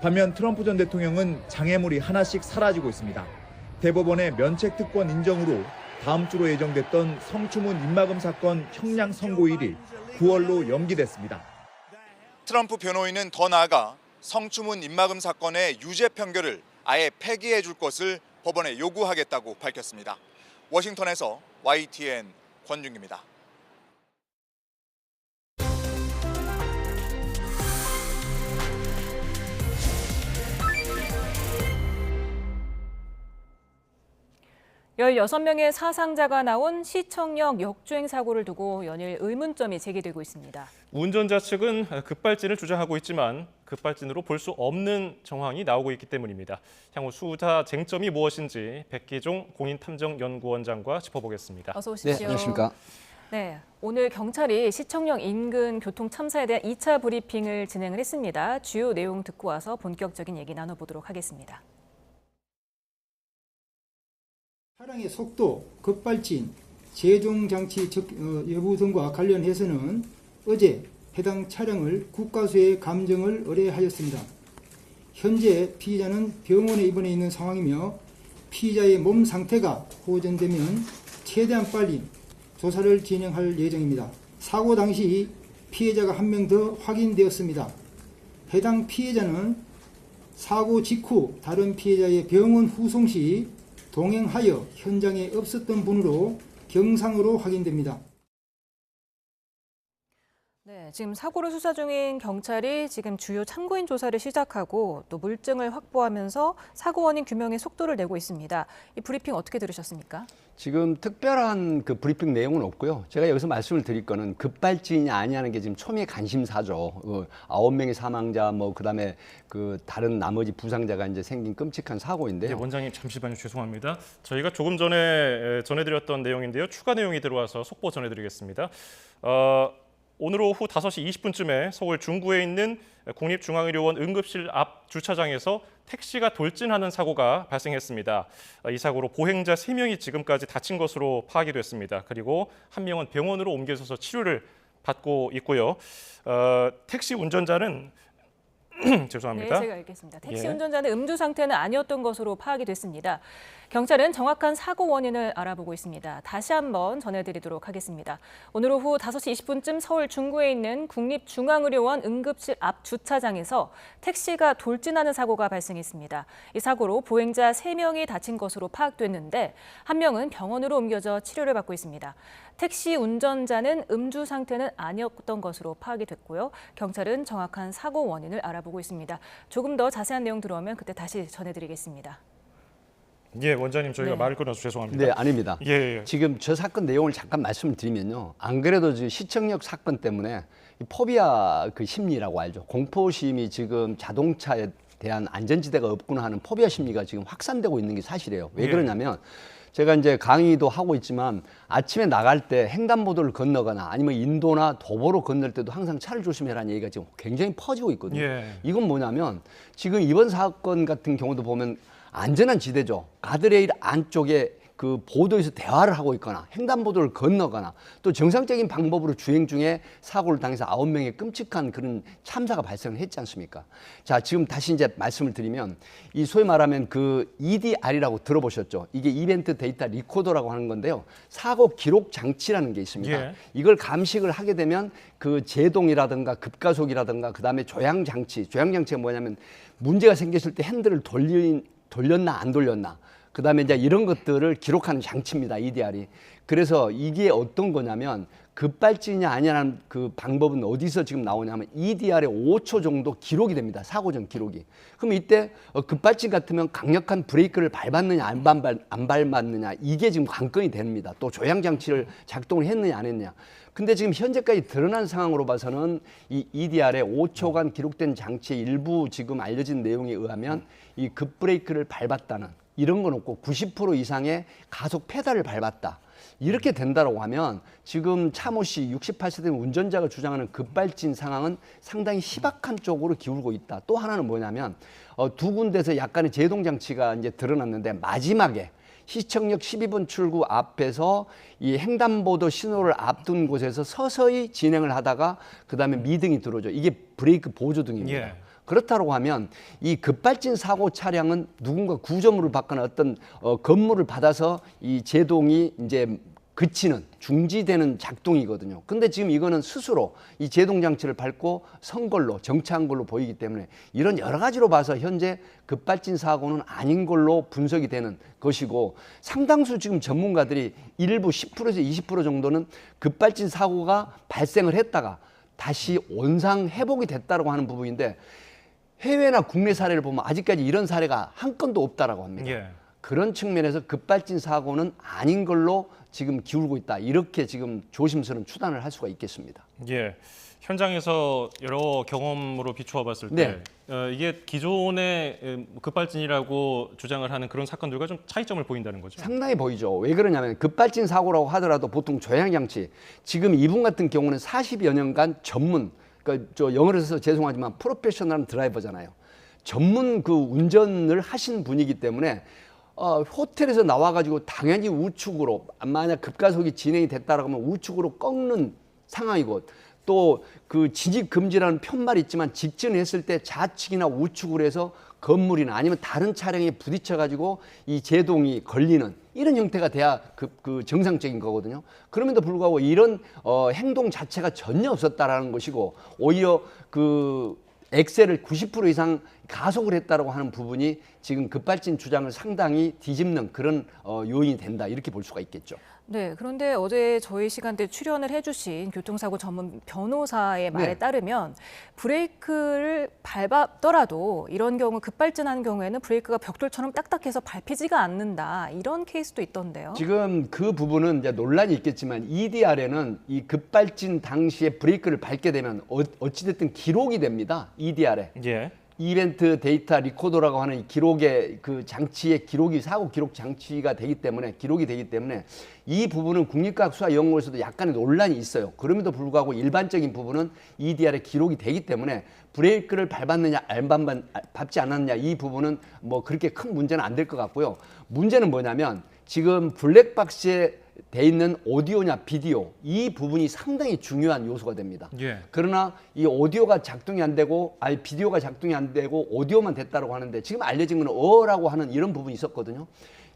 반면 트럼프 전 대통령은 장애물이 하나씩 사라지고 있습니다. 대법원의 면책특권 인정으로 다음 주로 예정됐던 성추문 입막음 사건 형량 선고일이 9월로 연기됐습니다. 트럼프 변호인은 더 나아가 성추문 입막음 사건의 유죄 판결을 아예 폐기해 줄 것을 법원에 요구하겠다고 밝혔습니다. 워싱턴에서 YTN 권준기입니다. 열여섯 명의 사상자가 나온 시청역 역주행 사고를 두고 연일 의문점이 제기되고 있습니다. 운전자 측은 급발진을 주장하고 있지만 급발진으로 볼 수 없는 정황이 나오고 있기 때문입니다. 향후 수사 쟁점이 무엇인지 백기종 공인탐정연구원장과 짚어보겠습니다. 어서 오십시오. 네, 안녕하십니까. 네, 오늘 경찰이 시청역 인근 교통 참사에 대한 2차 브리핑을 진행을 했습니다. 주요 내용 듣고 와서 본격적인 얘기 나눠보도록 하겠습니다. 차량의 속도, 급발진, 제동장치 여부 등과 관련해서는 어제 해당 차량을 국가수에 감정을 의뢰하였습니다. 현재 피의자는 병원에 입원해 있는 상황이며 피의자의 몸 상태가 호전되면 최대한 빨리 조사를 진행할 예정입니다. 사고 당시 피해자가 한 명 더 확인되었습니다. 해당 피해자는 사고 직후 다른 피해자의 병원 후송 시 동행하여 현장에 없었던 분으로 경상으로 확인됩니다. 네, 지금 사고를 수사 중인 경찰이 지금 주요 참고인 조사를 시작하고 또 물증을 확보하면서 사고 원인 규명에 속도를 내고 있습니다. 이 브리핑 어떻게 들으셨습니까? 지금 특별한 그 브리핑 내용은 없고요. 제가 여기서 말씀을 드릴 거는 급발진이 아니냐는 게 지금 초미의 관심사죠. 9명의 사망자, 그다음에 그 다른 나머지 부상자가 이제 생긴 끔찍한 사고인데요. 네, 원장님 잠시만요. 죄송합니다. 저희가 조금 전에 전해드렸던 내용인데요. 추가 내용이 들어와서 속보 전해드리겠습니다. 오늘 오후 5시 20분쯤에 서울 중구에 있는 국립중앙의료원 응급실 앞 주차장에서 택시가 돌진하는 사고가 발생했습니다. 이 사고로 보행자 3명이 지금까지 다친 것으로 파악이 됐습니다. 그리고 한 명은 병원으로 옮겨져서 치료를 받고 있고요. 택시 운전자는 죄송합니다. 네, 제가 알겠습니다. 택시 운전자는 음주 상태는 아니었던 것으로 파악이 됐습니다. 경찰은 정확한 사고 원인을 알아보고 있습니다. 다시 한번 전해드리도록 하겠습니다. 오늘 오후 5시 20분쯤 서울 중구에 있는 국립중앙의료원 응급실 앞 주차장에서 택시가 돌진하는 사고가 발생했습니다. 이 사고로 보행자 3명이 다친 것으로 파악됐는데 한 명은 병원으로 옮겨져 치료를 받고 있습니다. 택시 운전자는 음주 상태는 아니었던 것으로 파악이 됐고요. 경찰은 정확한 사고 원인을 알아보고 있습니다. 조금 더 자세한 내용 들어오면 그때 다시 전해드리겠습니다. 예, 원장님 저희가 말을 끊어서 죄송합니다. 네, 아닙니다. 예. 지금 저 사건 내용을 잠깐 말씀을 드리면요. 안 그래도 시청역 사건 때문에 포비아 그 심리라고 알죠. 공포심이 지금 자동차에 대한 안전지대가 없구나 하는 포비아 심리가 지금 확산되고 있는 게 사실이에요. 왜 그러냐면 제가 이제 강의도 하고 있지만 아침에 나갈 때 횡단보도를 건너거나 아니면 인도나 도보로 건널 때도 항상 차를 조심해라는 얘기가 지금 굉장히 퍼지고 있거든요. 이건 뭐냐면 지금 이번 사건 같은 경우도 보면 안전한 지대죠. 가드레일 안쪽에 그 보도에서 대화를 하고 있거나 횡단보도를 건너거나 또 정상적인 방법으로 주행 중에 사고를 당해서 9명의 끔찍한 그런 참사가 발생을 했지 않습니까? 자, 지금 다시 이제 말씀을 드리면 이 소위 말하면 그 EDR이라고 들어보셨죠? 이게 이벤트 데이터 리코더라고 하는 건데요. 사고 기록 장치라는 게 있습니다. 이걸 감식을 하게 되면 그 제동이라든가 급가속이라든가 그다음에 조향 장치가 뭐냐면 문제가 생겼을 때 핸들을 돌렸나 안 돌렸나 그다음에 이제 이런 것들을 기록하는 장치입니다. EDR이. 그래서 이게 어떤 거냐면 급발진이냐 아니냐는 그 방법은 어디서 지금 나오냐면 EDR에 5초 정도 기록이 됩니다. 사고 전 기록이. 그럼 이때 급발진 같으면 강력한 브레이크를 밟았느냐 안 밟았느냐 이게 지금 관건이 됩니다. 또 조향 장치를 작동을 했느냐 안 했느냐. 근데 지금 현재까지 드러난 상황으로 봐서는 이 EDR에 5초간 기록된 장치의 일부 지금 알려진 내용에 의하면 이 급브레이크를 밟았다는 이런 건 없고 90% 이상의 가속 페달을 밟았다. 이렇게 된다라고 하면 지금 차모 씨 68세 된 운전자가 주장하는 급발진 상황은 상당히 희박한 쪽으로 기울고 있다. 또 하나는 뭐냐면 두 군데서 약간의 제동 장치가 이제 드러났는데 마지막에 시청역 12번 출구 앞에서 이 횡단보도 신호를 앞둔 곳에서 서서히 진행을 하다가 그다음에 미등이 들어오죠. 이게 브레이크 보조등입니다. 예. 그렇다고 하면 이 급발진 사고 차량은 누군가 구조물을 받거나 어떤 건물을 받아서 이 제동이 이제 그치는 중지되는 작동이거든요. 근데 지금 이거는 스스로 이 제동 장치를 밟고 선 걸로 정차한 걸로 보이기 때문에 이런 여러 가지로 봐서 현재 급발진 사고는 아닌 걸로 분석이 되는 것이고 상당수 지금 전문가들이 일부 10%에서 20% 정도는 급발진 사고가 발생을 했다가 다시 원상 회복이 됐다고 하는 부분인데 해외나 국내 사례를 보면 아직까지 이런 사례가 한 건도 없다라고 합니다. 예. 그런 측면에서 급발진 사고는 아닌 걸로 지금 기울고 있다. 이렇게 지금 조심스러운 추단을 할 수가 있겠습니다. 예. 현장에서 여러 경험으로 비추어 봤을 때 이게 기존의 급발진이라고 주장을 하는 그런 사건들과 좀 차이점을 보인다는 거죠. 상당히 보이죠. 왜 그러냐면 급발진 사고라고 하더라도 보통 조향장치, 지금 이분 같은 경우는 40여 년간 전문, 그러니까 저 영어로 해서 죄송하지만 프로페셔널 드라이버잖아요. 전문 그 운전을 하신 분이기 때문에 호텔에서 나와가지고 당연히 우측으로 만약 급가속이 진행이 됐다라고 하면 우측으로 꺾는 상황이고 또 그 진입 금지라는 편말이 있지만 직진했을 때 좌측이나 우측으로 해서 건물이나 아니면 다른 차량에 부딪혀가지고 이 제동이 걸리는 이런 형태가 돼야 그 정상적인 거거든요. 그럼에도 불구하고 이런 행동 자체가 전혀 없었다라는 것이고 오히려 그 엑셀을 90% 이상 가속을 했다라고 하는 부분이 지금 급발진 주장을 상당히 뒤집는 그런 요인이 된다 이렇게 볼 수가 있겠죠. 네, 그런데 어제 저희 시간대 출연을 해주신 교통사고 전문 변호사의 말에 따르면 브레이크를 밟았더라도 이런 경우 급발진하는 경우에는 브레이크가 벽돌처럼 딱딱해서 밟히지가 않는다 이런 케이스도 있던데요. 지금 그 부분은 이제 논란이 있겠지만 EDR에는 이 급발진 당시에 브레이크를 밟게 되면 어찌됐든 기록이 됩니다. EDR에. 예. 이벤트 데이터 리코더라고 하는 기록의 그 장치의 기록이 사고 기록 장치가 되기 때문에 기록이 되기 때문에 이 부분은 국립과학수사연구원에서도 약간의 논란이 있어요. 그럼에도 불구하고 일반적인 부분은 EDR에 기록이 되기 때문에 브레이크를 밟았느냐 밟지 않았느냐 이 부분은 뭐 그렇게 큰 문제는 안 될 것 같고요. 문제는 뭐냐면 지금 블랙박스에 돼 있는 오디오냐 비디오 이 부분이 상당히 중요한 요소가 됩니다. 예. 그러나 이 오디오가 작동이 안 되고 비디오가 작동이 안 되고 오디오만 됐다고 하는데 지금 알려진 건 어라고 하는 이런 부분이 있었거든요.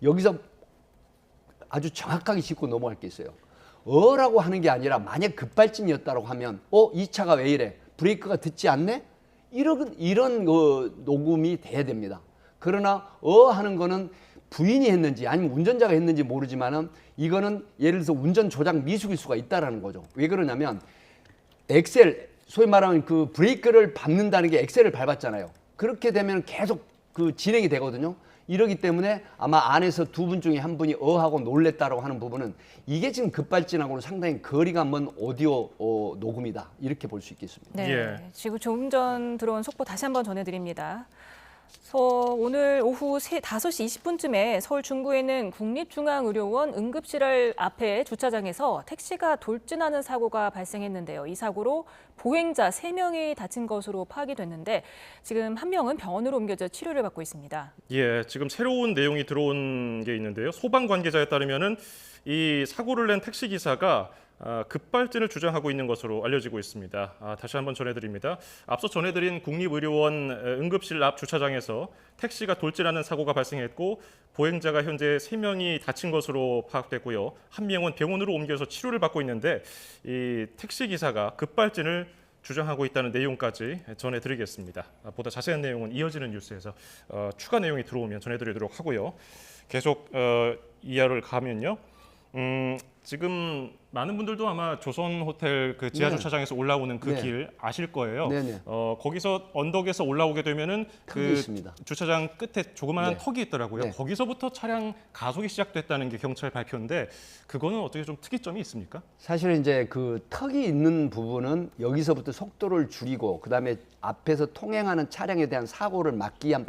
여기서 아주 정확하게 짚고 넘어갈 게 있어요. 어라고 하는 게 아니라 만약 급발진이었다고 하면 이 차가 왜 이래? 브레이크가 듣지 않네? 이런 녹음이 돼야 됩니다. 그러나 하는 거는 부인이 했는지 아니면 운전자가 했는지 모르지만은 이거는 예를 들어서 운전 조작 미숙일 수가 있다라는 거죠. 왜 그러냐면 엑셀 소위 말하면 그 브레이크를 밟는다는 게 엑셀을 밟았잖아요. 그렇게 되면 계속 그 진행이 되거든요. 이러기 때문에 아마 안에서 두 분 중에 한 분이 하고 놀랬다라고 하는 부분은 이게 지금 급발진하고는 상당히 거리가 먼 오디오 녹음이다. 이렇게 볼 수 있겠습니다. 네, 예. 지금 조금 전 들어온 속보 다시 한번 전해드립니다. 오늘 오후 5시 20분쯤에 서울 중구에 있는 국립중앙의료원 응급실 앞에 주차장에서 택시가 돌진하는 사고가 발생했는데요. 이 사고로 보행자 3명이 다친 것으로 파악이 됐는데 지금 한 명은 병원으로 옮겨져 치료를 받고 있습니다. 예, 지금 새로운 내용이 들어온 게 있는데요. 소방 관계자에 따르면은 이 사고를 낸 택시 기사가 급발진을 주장하고 있는 것으로 알려지고 있습니다. 다시 한번 전해드립니다. 앞서 전해드린 국립의료원 응급실 앞 주차장에서 택시가 돌진하는 사고가 발생했고 보행자가 현재 3명이 다친 것으로 파악됐고요. 한 명은 병원으로 옮겨서 치료를 받고 있는데 이 택시 기사가 급발진을 주장하고 있다는 내용까지 전해드리겠습니다. 보다 자세한 내용은 이어지는 뉴스에서 추가 내용이 들어오면 전해드리도록 하고요. 계속 이야기를 가면요. 지금 많은 분들도 아마 조선호텔 그 지하 주차장에서 올라오는 그 길 아실 거예요. 거기서 언덕에서 올라오게 되면은 그 있습니다. 주차장 끝에 조그마한 턱이 있더라고요. 거기서부터 차량 가속이 시작됐다는 게 경찰 발표인데 그거는 어떻게 좀 특이점이 있습니까? 사실 이제 그 턱이 있는 부분은 여기서부터 속도를 줄이고 그다음에 앞에서 통행하는 차량에 대한 사고를 막기 위한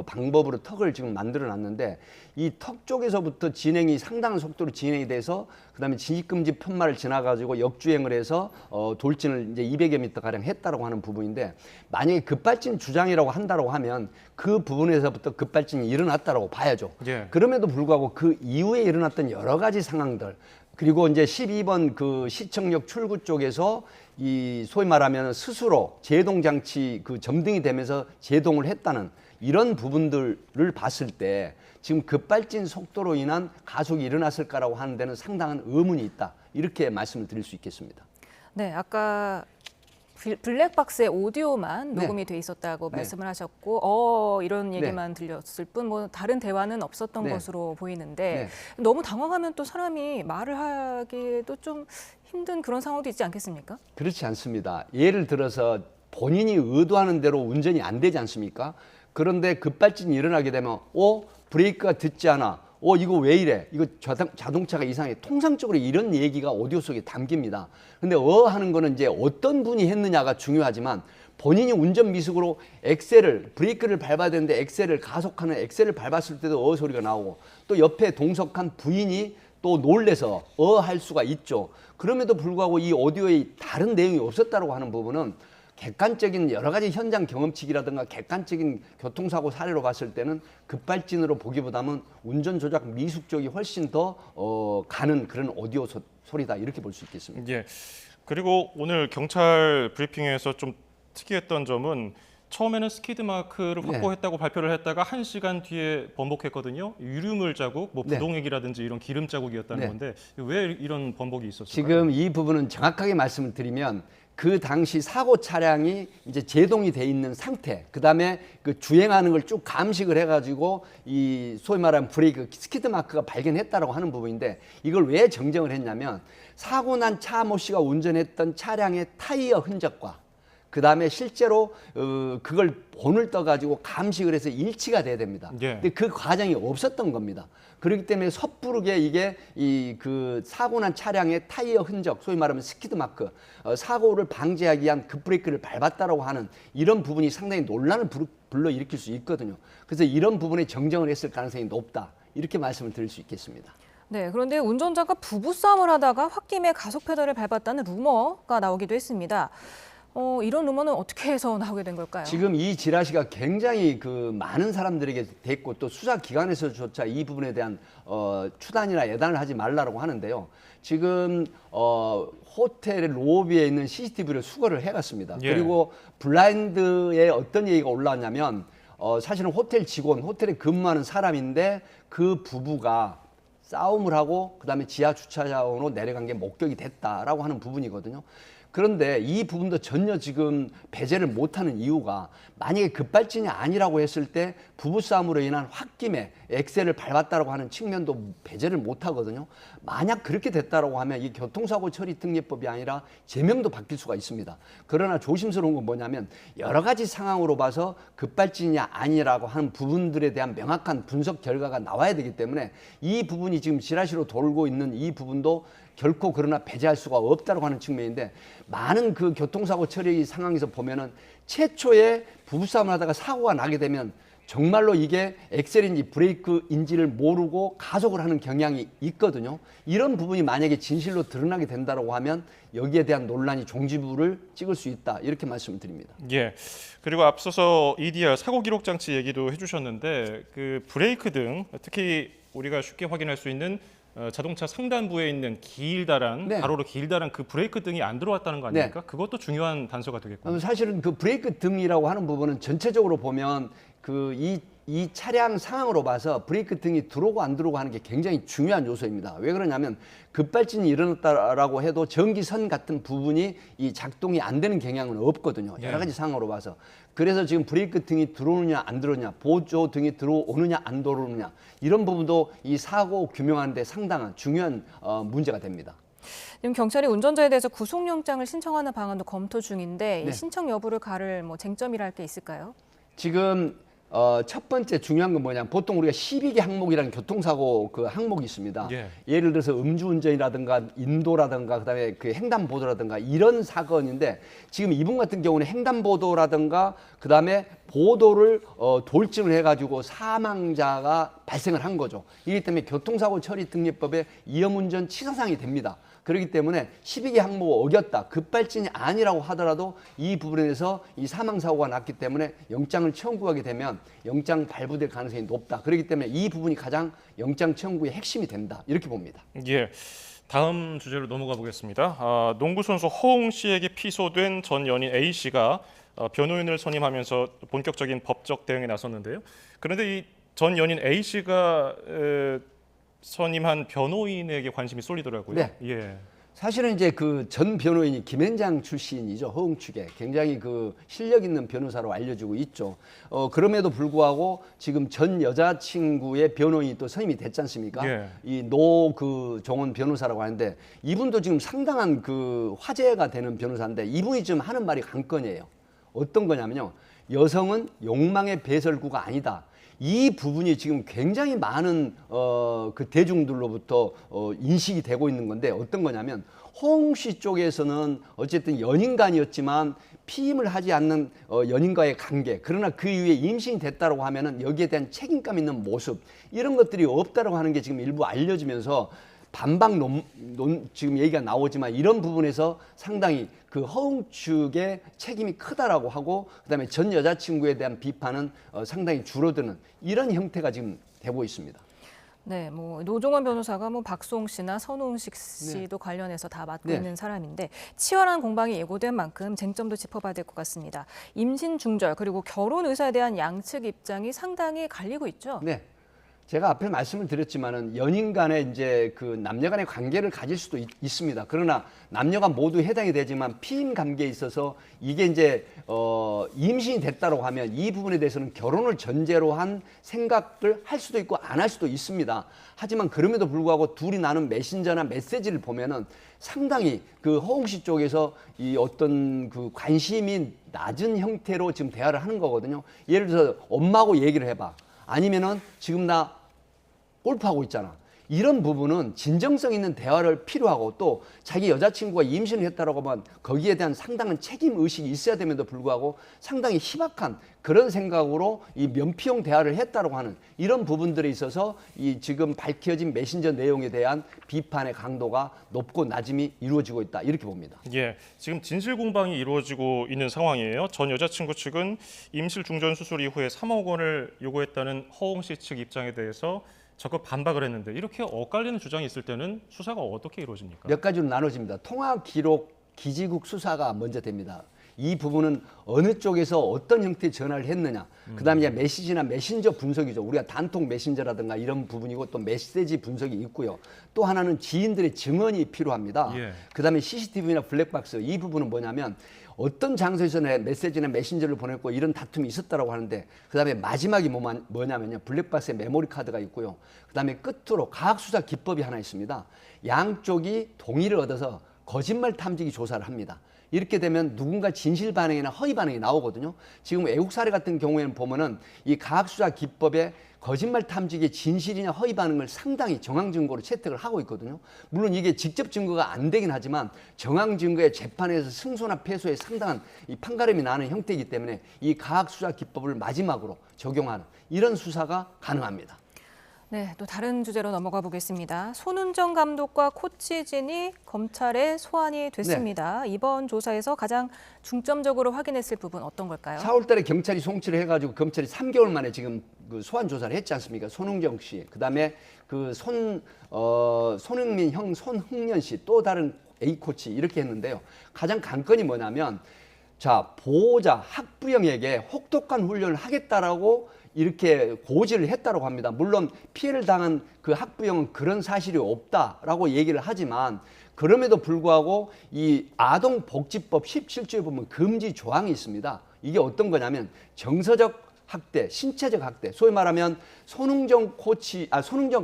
방법으로 턱을 지금 만들어놨는데 이 턱 쪽에서부터 진행이 상당한 속도로 진행이 돼서 그다음에 진입금지 편말을 지나가지고 역주행을 해서 돌진을 이제 200여 미터 가량 했다라고 하는 부분인데 만약에 급발진 주장이라고 한다라고 하면 그 부분에서부터 급발진이 일어났다라고 봐야죠. 예. 그럼에도 불구하고 그 이후에 일어났던 여러 가지 상황들 그리고 이제 12번 그 시청역 출구 쪽에서 이 소위 말하면 스스로 제동 장치 그 점등이 되면서 제동을 했다는 이런 부분들을 봤을 때 지금 급발진 속도로 인한 가속이 일어났을까라고 하는 데는 상당한 의문이 있다. 이렇게 말씀을 드릴 수 있겠습니다. 네, 아까 블랙박스에 오디오만 네. 녹음이 돼 있었다고 네. 말씀을 하셨고 이런 네. 얘기만 들렸을 뿐 뭐 다른 대화는 없었던 네. 것으로 보이는데 네. 너무 당황하면 또 사람이 말을 하기도 좀 힘든 그런 상황도 있지 않겠습니까? 그렇지 않습니다. 예를 들어서 본인이 의도하는 대로 운전이 안 되지 않습니까? 그런데 급발진이 일어나게 되면 브레이크가 듣지 않아. 이거 왜 이래? 이거 자동차가 이상해. 통상적으로 이런 얘기가 오디오 속에 담깁니다. 근데 하는 거는 이제 어떤 분이 했느냐가 중요하지만 본인이 운전 미숙으로 브레이크를 밟아야 되는데 가속하는 엑셀을 밟았을 때도 소리가 나오고 또 옆에 동석한 부인이 또 놀래서 할 수가 있죠. 그럼에도 불구하고 이 오디오에 다른 내용이 없었다고 하는 부분은 객관적인 여러 가지 현장 경험치기라든가 객관적인 교통사고 사례로 봤을 때는 급발진으로 보기보다는 운전 조작 미숙 쪽이 훨씬 더 가는 그런 오디오 소리다 이렇게 볼 수 있겠습니다. 예. 그리고 오늘 경찰 브리핑에서 좀 특이했던 점은 처음에는 스키드 마크를 확보했다고 발표를 했다가 1시간 뒤에 번복했거든요. 유류물 자국, 부동액이라든지 이런 기름 자국이었다는 건데 왜 이런 번복이 있었을까요? 지금 이 부분은 정확하게 말씀을 드리면 그 당시 사고 차량이 이제 제동이 돼 있는 상태, 그다음에 그 주행하는 걸 쭉 감식을 해가지고 이 소위 말하는 브레이크 스키드 마크가 발견했다라고 하는 부분인데 이걸 왜 정정을 했냐면 사고 난 차 모 씨가 운전했던 차량의 타이어 흔적과 그다음에 실제로 그걸 본을 떠가지고 감식을 해서 일치가 돼야 됩니다. 근데 그 과정이 없었던 겁니다. 그렇기 때문에 섣부르게 이게 그 사고 난 차량의 타이어 흔적, 소위 말하면 스키드 마크, 사고를 방지하기 위한 급브레이크를 밟았다라고 하는 이런 부분이 상당히 논란을 불러일으킬 수 있거든요. 그래서 이런 부분에 정정을 했을 가능성이 높다. 이렇게 말씀을 드릴 수 있겠습니다. 네, 그런데 운전자가 부부싸움을 하다가 홧김에 가속 페달을 밟았다는 루머가 나오기도 했습니다. 이런 루머는 어떻게 해서 나오게 된 걸까요? 지금 이 지라시가 굉장히 그 많은 사람들에게 됐고 또 수사기관에서조차 이 부분에 대한 추단이나 예단을 하지 말라고 하는데요. 지금 호텔의 로비에 있는 CCTV를 수거를 해갔습니다. 그리고 블라인드에 어떤 얘기가 올라왔냐면 사실은 호텔 직원, 호텔에 근무하는 사람인데 그 부부가 싸움을 하고 그다음에 지하 주차장으로 내려간 게 목격이 됐다라고 하는 부분이거든요. 그런데 이 부분도 전혀 지금 배제를 못하는 이유가 만약에 급발진이 아니라고 했을 때 부부싸움으로 인한 홧김에 엑셀을 밟았다고 하는 측면도 배제를 못하거든요. 만약 그렇게 됐다고 하면 이 교통사고 처리 특례법이 아니라 제명도 바뀔 수가 있습니다. 그러나 조심스러운 건 뭐냐면 여러 가지 상황으로 봐서 급발진이 아니라고 하는 부분들에 대한 명확한 분석 결과가 나와야 되기 때문에 이 부분이 지금 지라시로 돌고 있는 이 부분도 결코 그러나 배제할 수가 없다고 하는 측면인데 많은 그 교통사고 처리 상황에서 보면은 최초에 부부싸움을 하다가 사고가 나게 되면 정말로 이게 엑셀인지 브레이크인지를 모르고 가속을 하는 경향이 있거든요. 이런 부분이 만약에 진실로 드러나게 된다고 하면 여기에 대한 논란이 종지부를 찍을 수 있다. 이렇게 말씀을 드립니다. 예. 그리고 앞서서 EDR 사고 기록 장치 얘기도 해주셨는데 그 브레이크 등 특히 우리가 쉽게 확인할 수 있는 자동차 상단부에 있는 길다란 가로로 길다란 그 브레이크 등이 안 들어왔다는 거 아닙니까? 그것도 중요한 단서가 되겠군요. 사실은 그 브레이크 등이라고 하는 부분은 전체적으로 보면 그 이 차량 상황으로 봐서 브레이크 등이 들어오고 안 들어오고 하는 게 굉장히 중요한 요소입니다. 왜 그러냐면 급발진이 일어났다라고 해도 전기선 같은 부분이 이 작동이 안 되는 경향은 없거든요. 여러 가지 상황으로 봐서. 그래서 지금 브레이크 등이 들어오느냐 안 들어오느냐, 보조 등이 들어오느냐 안 들어오느냐 이런 부분도 이 사고 규명하는 데 상당한 중요한 문제가 됩니다. 지금 경찰이 운전자에 대해서 구속영장을 신청하는 방안도 검토 중인데 이 신청 여부를 가를 쟁점이랄 게 있을까요? 지금 첫 번째 중요한 건 뭐냐면 보통 우리가 12개 항목이라는 교통사고 그 항목이 있습니다. 예를 들어서 음주운전이라든가 인도라든가 그다음에 그 횡단보도라든가 이런 사건인데 지금 이분 같은 경우는 횡단보도라든가 그다음에 보도를 돌증을 해가지고 사망자가 발생을 한 거죠. 이기 때문에 교통사고 처리 특례법에 위험운전 치사상이 됩니다. 그렇기 때문에 12개 항목을 어겼다. 급발진이 아니라고 하더라도 이 부분에 대해서 이 사망사고가 났기 때문에 영장을 청구하게 되면 영장 발부될 가능성이 높다. 그렇기 때문에 이 부분이 가장 영장 청구의 핵심이 된다. 이렇게 봅니다. 예. 다음 주제로 넘어가 보겠습니다. 농구 선수 허웅 씨에게 피소된 전 연인 A 씨가 변호인을 선임하면서 본격적인 법적 대응에 나섰는데요. 그런데 이 전 연인 A 씨가 선임한 변호인에게 관심이 쏠리더라고요. 네. 예. 사실은 이제 그 전 변호인이 김앤장 출신이죠. 허웅 측에 굉장히 그 실력 있는 변호사로 알려지고 있죠. 그럼에도 불구하고 지금 전 여자친구의 변호인이 또 선임이 됐지 않습니까? 예. 이 종원 변호사라고 하는데 이분도 지금 상당한 그 화제가 되는 변호사인데 이분이 지금 하는 말이 관건이에요. 어떤 거냐면요. 여성은 욕망의 배설구가 아니다. 이 부분이 지금 굉장히 많은 그 대중들로부터 인식이 되고 있는 건데 어떤 거냐면 허웅 씨 쪽에서는 어쨌든 연인간이었지만 피임을 하지 않는 연인과의 관계 그러나 그 이후에 임신이 됐다고 하면은 여기에 대한 책임감 있는 모습 이런 것들이 없다라고 하는 게 지금 일부 알려지면서 반박 지금 얘기가 나오지만 이런 부분에서 상당히 그 허웅 측의 책임이 크다라고 하고 그다음에 전 여자친구에 대한 비판은 상당히 줄어드는 이런 형태가 지금 되고 있습니다. 네, 뭐 노종원 변호사가 뭐 박수홍 씨나 선홍식 씨도 관련해서 다 맡고 있는 사람인데 치열한 공방이 예고된 만큼 쟁점도 짚어봐야 될 것 같습니다. 임신 중절 그리고 결혼 의사에 대한 양측 입장이 상당히 갈리고 있죠. 네. 제가 앞에 말씀을 드렸지만은 연인 간에 이제 그 남녀 간의 관계를 가질 수도 있습니다. 그러나 남녀가 모두 해당이 되지만 피임 관계에 있어서 이게 이제 임신이 됐다고 하면 이 부분에 대해서는 결혼을 전제로 한 생각을 할 수도 있고 안 할 수도 있습니다. 하지만 그럼에도 불구하고 둘이 나눈 메신저나 메시지를 보면은 상당히 그 허웅 씨 쪽에서 이 어떤 그 관심이 낮은 형태로 지금 대화를 하는 거거든요. 예를 들어서 엄마하고 얘기를 해봐. 아니면은 지금 나 골프하고 있잖아. 이런 부분은 진정성 있는 대화를 필요하고 또 자기 여자친구가 임신을 했다고 하면 거기에 대한 상당한 책임 의식이 있어야 됨에도 불구하고 상당히 희박한 그런 생각으로 이 면피용 대화를 했다고 하는 이런 부분들에 있어서 이 지금 밝혀진 메신저 내용에 대한 비판의 강도가 높고 낮음이 이루어지고 있다 이렇게 봅니다. 예, 지금 진실 공방이 이루어지고 있는 상황이에요. 전 여자친구 측은 임실 중전 수술 이후에 3억 원을 요구했다는 허웅 씨 측 입장에 대해서 적극 반박을 했는데 이렇게 엇갈리는 주장이 있을 때는 수사가 어떻게 이루어집니까? 몇 가지로 나눠집니다. 통화 기록 기지국 수사가 먼저 됩니다. 이 부분은 어느 쪽에서 어떤 형태의 전화를 했느냐. 그다음에 이제 메시지나 메신저 분석이죠. 우리가 단통 메신저라든가 이런 부분이고 또 메시지 분석이 있고요. 또 하나는 지인들의 증언이 필요합니다. 그다음에 CCTV나 블랙박스 이 부분은 뭐냐면 어떤 장소에서 메시지나 메신저를 보냈고 이런 다툼이 있었다고 하는데 그다음에 마지막이 뭐냐면요. 블랙박스에 메모리 카드가 있고요. 그다음에 끝으로 과학수사 기법이 하나 있습니다. 양쪽이 동의를 얻어서 거짓말 탐지기 조사를 합니다. 이렇게 되면 누군가 진실 반응이나 허위 반응이 나오거든요. 지금 외국 사례 같은 경우에는 보면은 이 과학수사 기법에 거짓말 탐지기의 진실이냐 허위 반응을 상당히 정황 증거로 채택을 하고 있거든요. 물론 이게 직접 증거가 안 되긴 하지만 정황 증거의 재판에서 승소나 패소에 상당한 이 판가름이 나는 형태이기 때문에 이 과학수사 기법을 마지막으로 적용하는 이런 수사가 가능합니다. 네, 또 다른 주제로 넘어가 보겠습니다. 손은정 감독과 코치진이 검찰에 소환이 됐습니다. 이번 조사에서 가장 중점적으로 확인했을 부분 어떤 걸까요? 4월 달에 경찰이 송치를 해가지고 검찰이 3개월 만에 지금 그 소환 조사를 했지 않습니까? 손흥정 씨, 그다음에 그 손흥민 형 손흥년 씨, 또 다른 A 코치 이렇게 했는데요. 가장 관건이 뭐냐면 자 보호자 학부형에게 혹독한 훈련을 하겠다라고 이렇게 고지를 했다고 합니다. 물론 피해를 당한 그 학부형은 그런 사실이 없다라고 얘기를 하지만 그럼에도 불구하고 이 아동복지법 17조에 보면 금지 조항이 있습니다. 이게 어떤 거냐면 정서적 학대, 신체적 학대, 소위 말하면 손흥정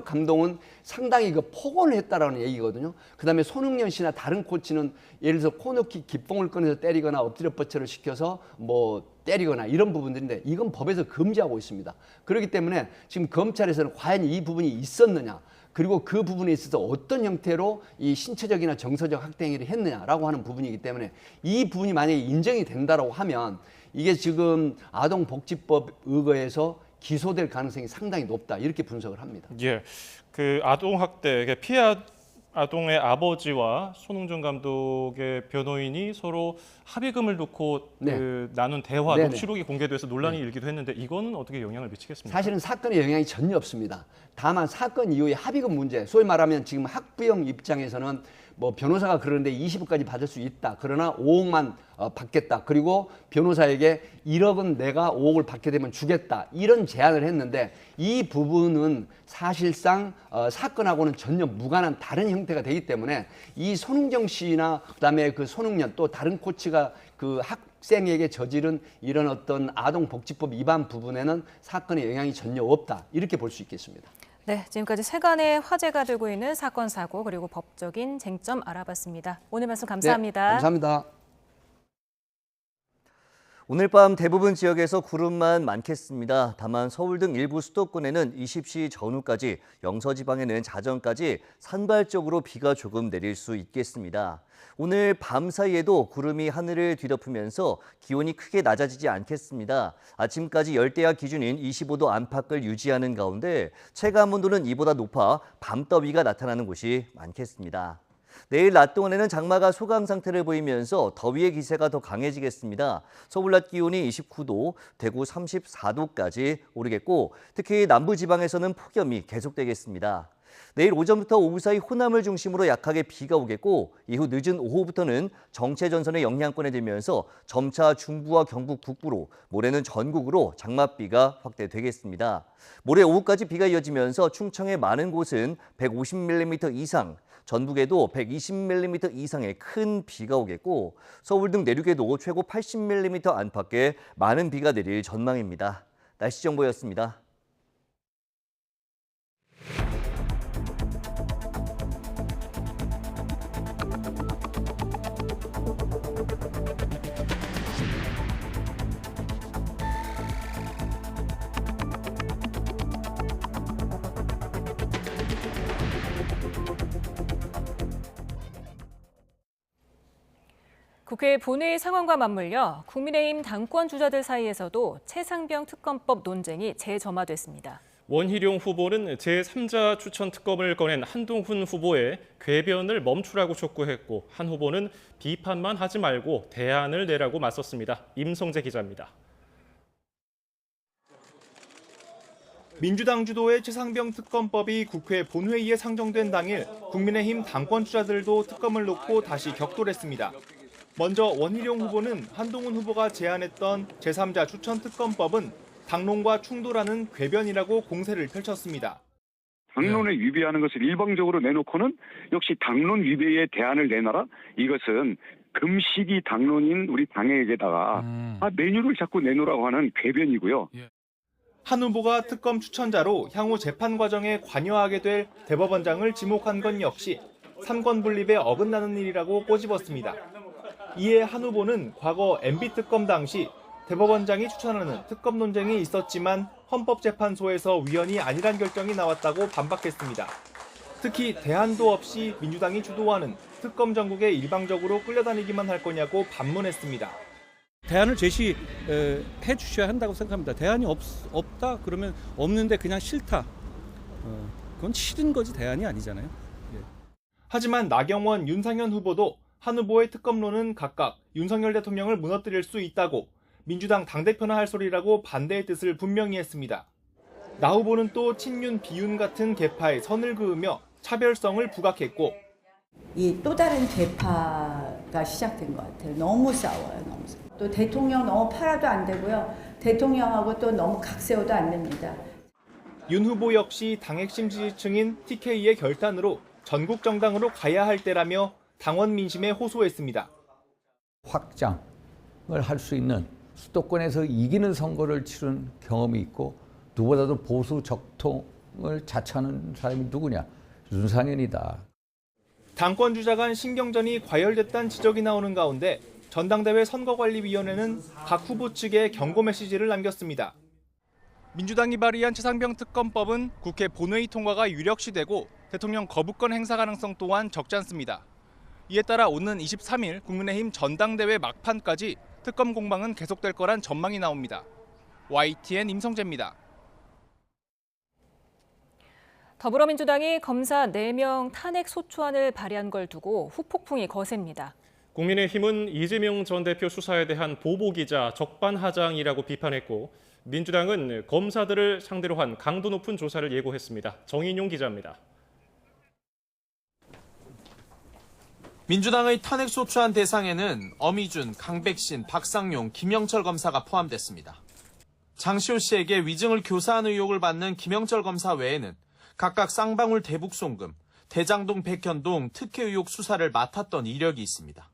감독은 상당히 그 폭언을 했다라는 얘기거든요. 그다음에 손흥년 씨나 다른 코치는 예를 들어서 코너킥 깃봉을 꺼내서 때리거나 엎드려 뻗쳐를 시켜서 뭐 때리거나 이런 부분들인데 이건 법에서 금지하고 있습니다. 그렇기 때문에 지금 검찰에서는 과연 이 부분이 있었느냐, 그리고 그 부분에 있어서 어떤 형태로 이 신체적이나 정서적 학대 행위를 했느냐라고 하는 부분이기 때문에 이 부분이 만약에 인정이 된다라고 하면 이게 지금 아동복지법 의거해서 기소될 가능성이 상당히 높다, 이렇게 분석을 합니다. 예, 그 아동학대, 피해 아동의 아버지와 손흥정 감독의 변호인이 서로 합의금을 놓고 나눈 대화 녹취록이 공개돼서 논란이 일기도 했는데 이건 어떻게 영향을 미치겠습니까? 사실은 사건에 영향이 전혀 없습니다. 다만 사건 이후의 합의금 문제, 소위 말하면 지금 학부형 입장에서는 뭐 변호사가 그러는데 20억까지 받을 수 있다. 그러나 5억만 받겠다. 그리고 변호사에게 1억은 내가 5억을 받게 되면 주겠다. 이런 제안을 했는데 이 부분은 사실상 사건하고는 전혀 무관한 다른 형태가 되기 때문에 이 손흥정 씨나 그다음에 그 손흥년 또 다른 코치가 그 학생에게 저지른 이런 어떤 아동복지법 위반 부분에는 사건에 영향이 전혀 없다. 이렇게 볼 수 있겠습니다. 네, 지금까지 세간의 화제가 되고 있는 사건, 사고, 그리고 법적인 쟁점 알아봤습니다. 오늘 말씀 감사합니다. 네, 감사합니다. 오늘 밤 대부분 지역에서 구름만 많겠습니다. 다만 서울 등 일부 수도권에는 20시 전후까지, 영서지방에는 자정까지 산발적으로 비가 조금 내릴 수 있겠습니다. 오늘 밤 사이에도 구름이 하늘을 뒤덮으면서 기온이 크게 낮아지지 않겠습니다. 아침까지 열대야 기준인 25도 안팎을 유지하는 가운데 체감온도는 이보다 높아 밤더위가 나타나는 곳이 많겠습니다. 내일 낮 동안에는 장마가 소강 상태를 보이면서 더위의 기세가 더 강해지겠습니다. 서울 낮 기온이 29도, 대구 34도까지 오르겠고 특히 남부지방에서는 폭염이 계속되겠습니다. 내일 오전부터 오후 사이 호남을 중심으로 약하게 비가 오겠고 이후 늦은 오후부터는 정체전선의 영향권에 들면서 점차 중부와 경북 북부로, 모레는 전국으로 장맛비가 확대되겠습니다. 모레 오후까지 비가 이어지면서 충청의 많은 곳은 150mm 이상, 전북에도 120mm 이상의 큰 비가 오겠고 서울 등 내륙에도 최고 80mm 안팎의 많은 비가 내릴 전망입니다. 날씨 정보였습니다. 국회 본회의 상황과 맞물려 국민의힘 당권 주자들 사이에서도 최상병 특검법 논쟁이 재점화됐습니다. 원희룡 후보는 제3자 추천 특검을 꺼낸 한동훈 후보의 궤변을 멈추라고 촉구했고 한 후보는 비판만 하지 말고 대안을 내라고 맞섰습니다. 임성재 기자입니다. 민주당 주도의 최상병 특검법이 국회 본회의에 상정된 당일 국민의힘 당권 주자들도 특검을 놓고 다시 격돌했습니다. 먼저 원희룡 후보는 한동훈 후보가 제안했던 제3자 추천 특검법은 당론과 충돌하는 궤변이라고 공세를 펼쳤습니다. 당론에 위배하는 것을 일방적으로 내놓고는 역시 당론 위배의 대안을 내놔라. 이것은 금식이 당론인 우리 당에게다가 메뉴를 자꾸 내놓으라고 하는 궤변이고요. 한 후보가 특검 추천자로 향후 재판 과정에 관여하게 될 대법원장을 지목한 건 역시 삼권 분립에 어긋나는 일이라고 꼬집었습니다. 이에 한 후보는 과거 MB특검 당시 대법원장이 추천하는 특검 논쟁이 있었지만 헌법재판소에서 위헌이 아니란 결정이 나왔다고 반박했습니다. 특히 대안도 없이 민주당이 주도하는 특검 전국에 일방적으로 끌려다니기만 할 거냐고 반문했습니다. 대안을 제시해 주셔야 한다고 생각합니다. 대안이 없다 그러면 없는데 그냥 싫다. 그건 싫은 거지 대안이 아니잖아요. 예. 하지만 나경원, 윤상현 후보도 한 후보의 특검론은 각각 윤석열 대통령을 무너뜨릴 수 있다고 민주당 당대표나 할 소리라고 반대의 뜻을 분명히 했습니다. 나 후보는 또 친윤, 비윤 같은 계파에 선을 그으며 차별성을 부각했고 이 또 다른 계파가 시작된 것 같아요. 너무 싸워요. 너무 싸워요. 또 대통령 너무 팔아도 안 되고요. 대통령하고 또 너무 각세워도 안 됩니다. 윤 후보 역시 당 핵심 지지층인 TK의 결단으로 전국 정당으로 가야 할 때라며 당원 민심에 호소했습니다. 확장을 할 수 있는 수도권에서 이기는 선거를 치른 경험이 있고 누구보다도 보수 적통을 자처하는 사람이 누구냐? 윤상현이다. 당권 주자 간 신경전이 과열됐다는 지적이 나오는 가운데 전당대회 선거관리위원회는 각 후보 측에 경고 메시지를 남겼습니다. 민주당이 발의한 최상병 특검법은 국회 본회의 통과가 유력시되고 대통령 거부권 행사 가능성 또한 적지 않습니다. 이에 따라 오는 23일 국민의힘 전당대회 막판까지 특검 공방은 계속될 거란 전망이 나옵니다. YTN 임성재입니다. 더불어민주당이 검사 4명 탄핵 소추안을 발의한 걸 두고 후폭풍이 거셉니다. 국민의힘은 이재명 전 대표 수사에 대한 보복이자 적반하장이라고 비판했고 민주당은 검사들을 상대로 한 강도 높은 조사를 예고했습니다. 정인용 기자입니다. 민주당의 탄핵소추안 대상에는 어미준, 강백신, 박상용, 김영철 검사가 포함됐습니다. 장시호 씨에게 위증을 교사한 의혹을 받는 김영철 검사 외에는 각각 쌍방울 대북송금, 대장동 백현동 특혜 의혹 수사를 맡았던 이력이 있습니다.